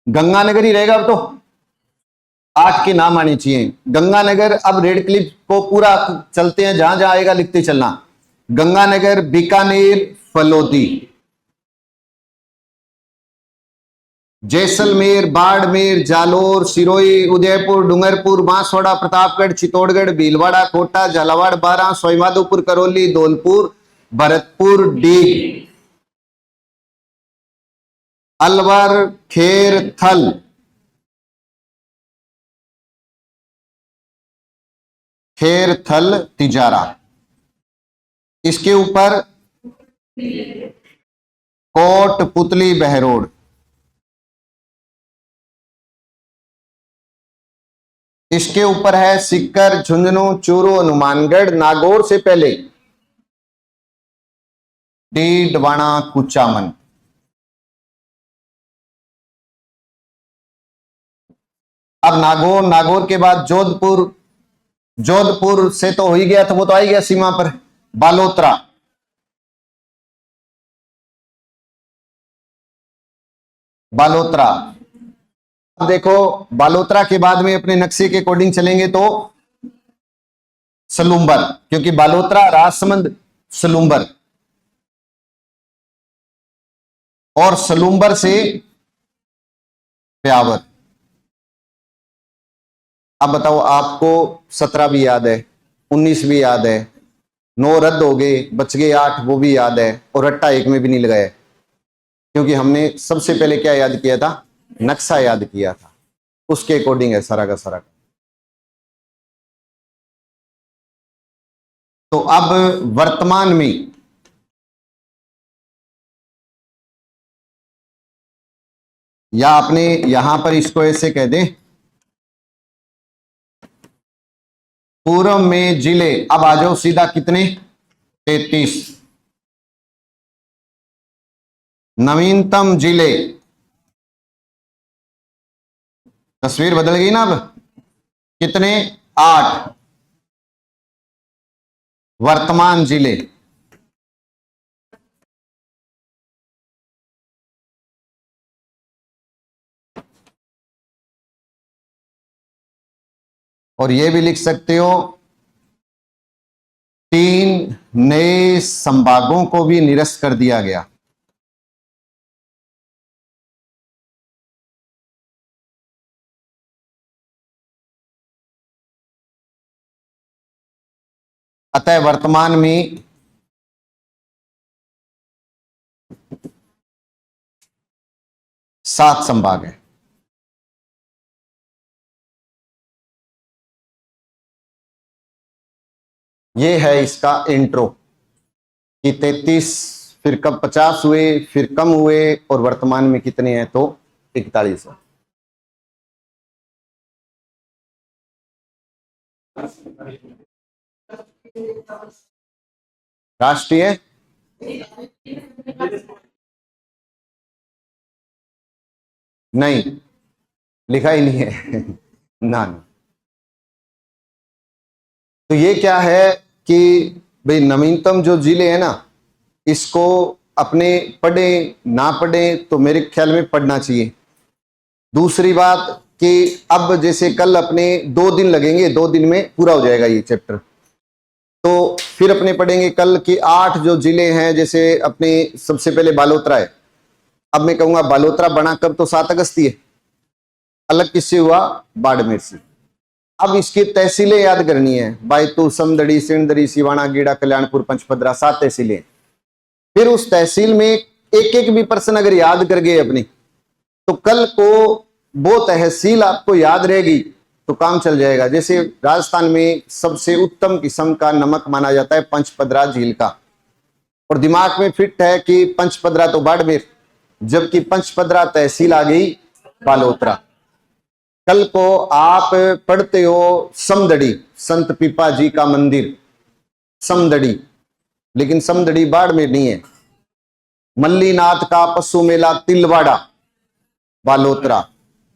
गंगानगर ही रहेगा अब तो, 8 के नाम आने चाहिए। गंगानगर, अब रेड क्लिप को पूरा चलते हैं, जहां जहां आएगा लिखते चलना। गंगानगर, बीकानेर, फलोदी, जैसलमेर, बाड़मेर, जालोर, सिरोही, उदयपुर, डूंगरपुर, बांसवाड़ा, प्रतापगढ़, चित्तौड़गढ़, भीलवाड़ा, कोटा, झालावाड़, बारां, सवाईमाधोपुर, करौली, धौलपुर, भरतपुर, डीग, अलवर, खेर, थल, खेर, थल, तिजारा। इसके ऊपर कोटपुतली, बहरोड। इसके ऊपर है सिक्कर, झुंझुनू, चूरू, हनुमानगढ़, नागौर से पहले डीडवाना, कुचामन। अब नागौर, नागौर के बाद जोधपुर, जोधपुर से तो हो ही गया, तो वो तो आ ही गया सीमा पर। बालोतरा, बालोतरा। अब देखो, बालोतरा के बाद में अपने नक्शे के अकॉर्डिंग चलेंगे तो सलूम्बर, क्योंकि बालोतरा, राजसमंद, सलूम्बर, और सलूम्बर से प्यावर। अब बताओ, आपको 17 भी याद है, 19 भी याद है, 9 रद्द हो गए, बच गए 8, वो भी याद है, और रट्टा 1 में भी नहीं लगाया, क्योंकि हमने सबसे पहले क्या याद किया था? नक्शा याद किया था, उसके अकॉर्डिंग है सारा का सारा। तो अब वर्तमान में या आपने यहां पर इसको ऐसे कह दें, पूर्व में जिले। अब आ जाओ सीधा, कितने? 33। नवीनतम जिले, तस्वीर बदल गई ना अब, कितने? 8 वर्तमान जिले। और ये भी लिख सकते हो 3 नए संभागों को भी निरस्त कर दिया गया। अतः वर्तमान में 7 संभाग है। ये है इसका इंट्रो कि 33, फिर कब 50 हुए, फिर कम हुए, और वर्तमान में कितने हैं? तो 41 है। राष्ट्रीय नहीं, लिखा ही नहीं है ना। तो ये क्या है कि भाई नवीनतम जो जिले हैं ना, इसको अपने पढ़े ना पढ़े तो मेरे ख्याल में पढ़ना चाहिए। दूसरी बात कि अब जैसे कल अपने 2 दिन लगेंगे, 2 दिन में पूरा हो जाएगा ये चैप्टर। तो फिर अपने पढ़ेंगे कल की 8 जो जिले हैं, जैसे अपने सबसे पहले बालोतरा है। अब मैं कहूंगा बालोतरा बना कब, तो 7 अगस्त ही है। अलग किससे हुआ? बाड़मेर से। अब इसकी तहसीलें याद करनी है, बायतू, समदड़ी, सिंदड़ी, सिवाना, गीड़ा, कल्याणपुर, पंचपदरा, 7 तहसीलें। फिर उस तहसील में एक एक भी पर्सन अगर याद कर गए अपनी, तो कल को वो तहसील आपको याद रहेगी तो काम चल जाएगा। जैसे राजस्थान में सबसे उत्तम किस्म का नमक माना जाता है पंचपदरा झील का, और दिमाग में फिट है कि पंचपदरा तो बाड़मेर, जबकि पंचपदरा तहसील आ गई बालोतरा। कल को आप पढ़ते हो समदड़ी, संत पीपा जी का मंदिर समदड़ी, लेकिन समदड़ी बाड़मेर नहीं है। मल्लीनाथ का पशु मेला तिलवाड़ा बालोतरा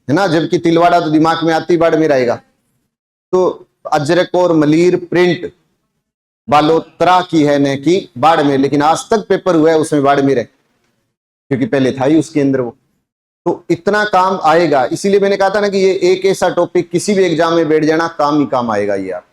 है ना, जबकि तिलवाड़ा तो दिमाग में आती बाड़मेर आएगा। तो अजरक और मलीर प्रिंट बालोतरा की है न कि बाड़मेर, लेकिन आज तक पेपर हुआ है उसमें बाड़मेर है, क्योंकि पहले था ही उसके अंदर वो। तो इतना काम आएगा, इसीलिए मैंने कहा था ना कि ये एक ऐसा टॉपिक किसी भी एग्जाम में बैठ जाना काम ही काम आएगा ये आप।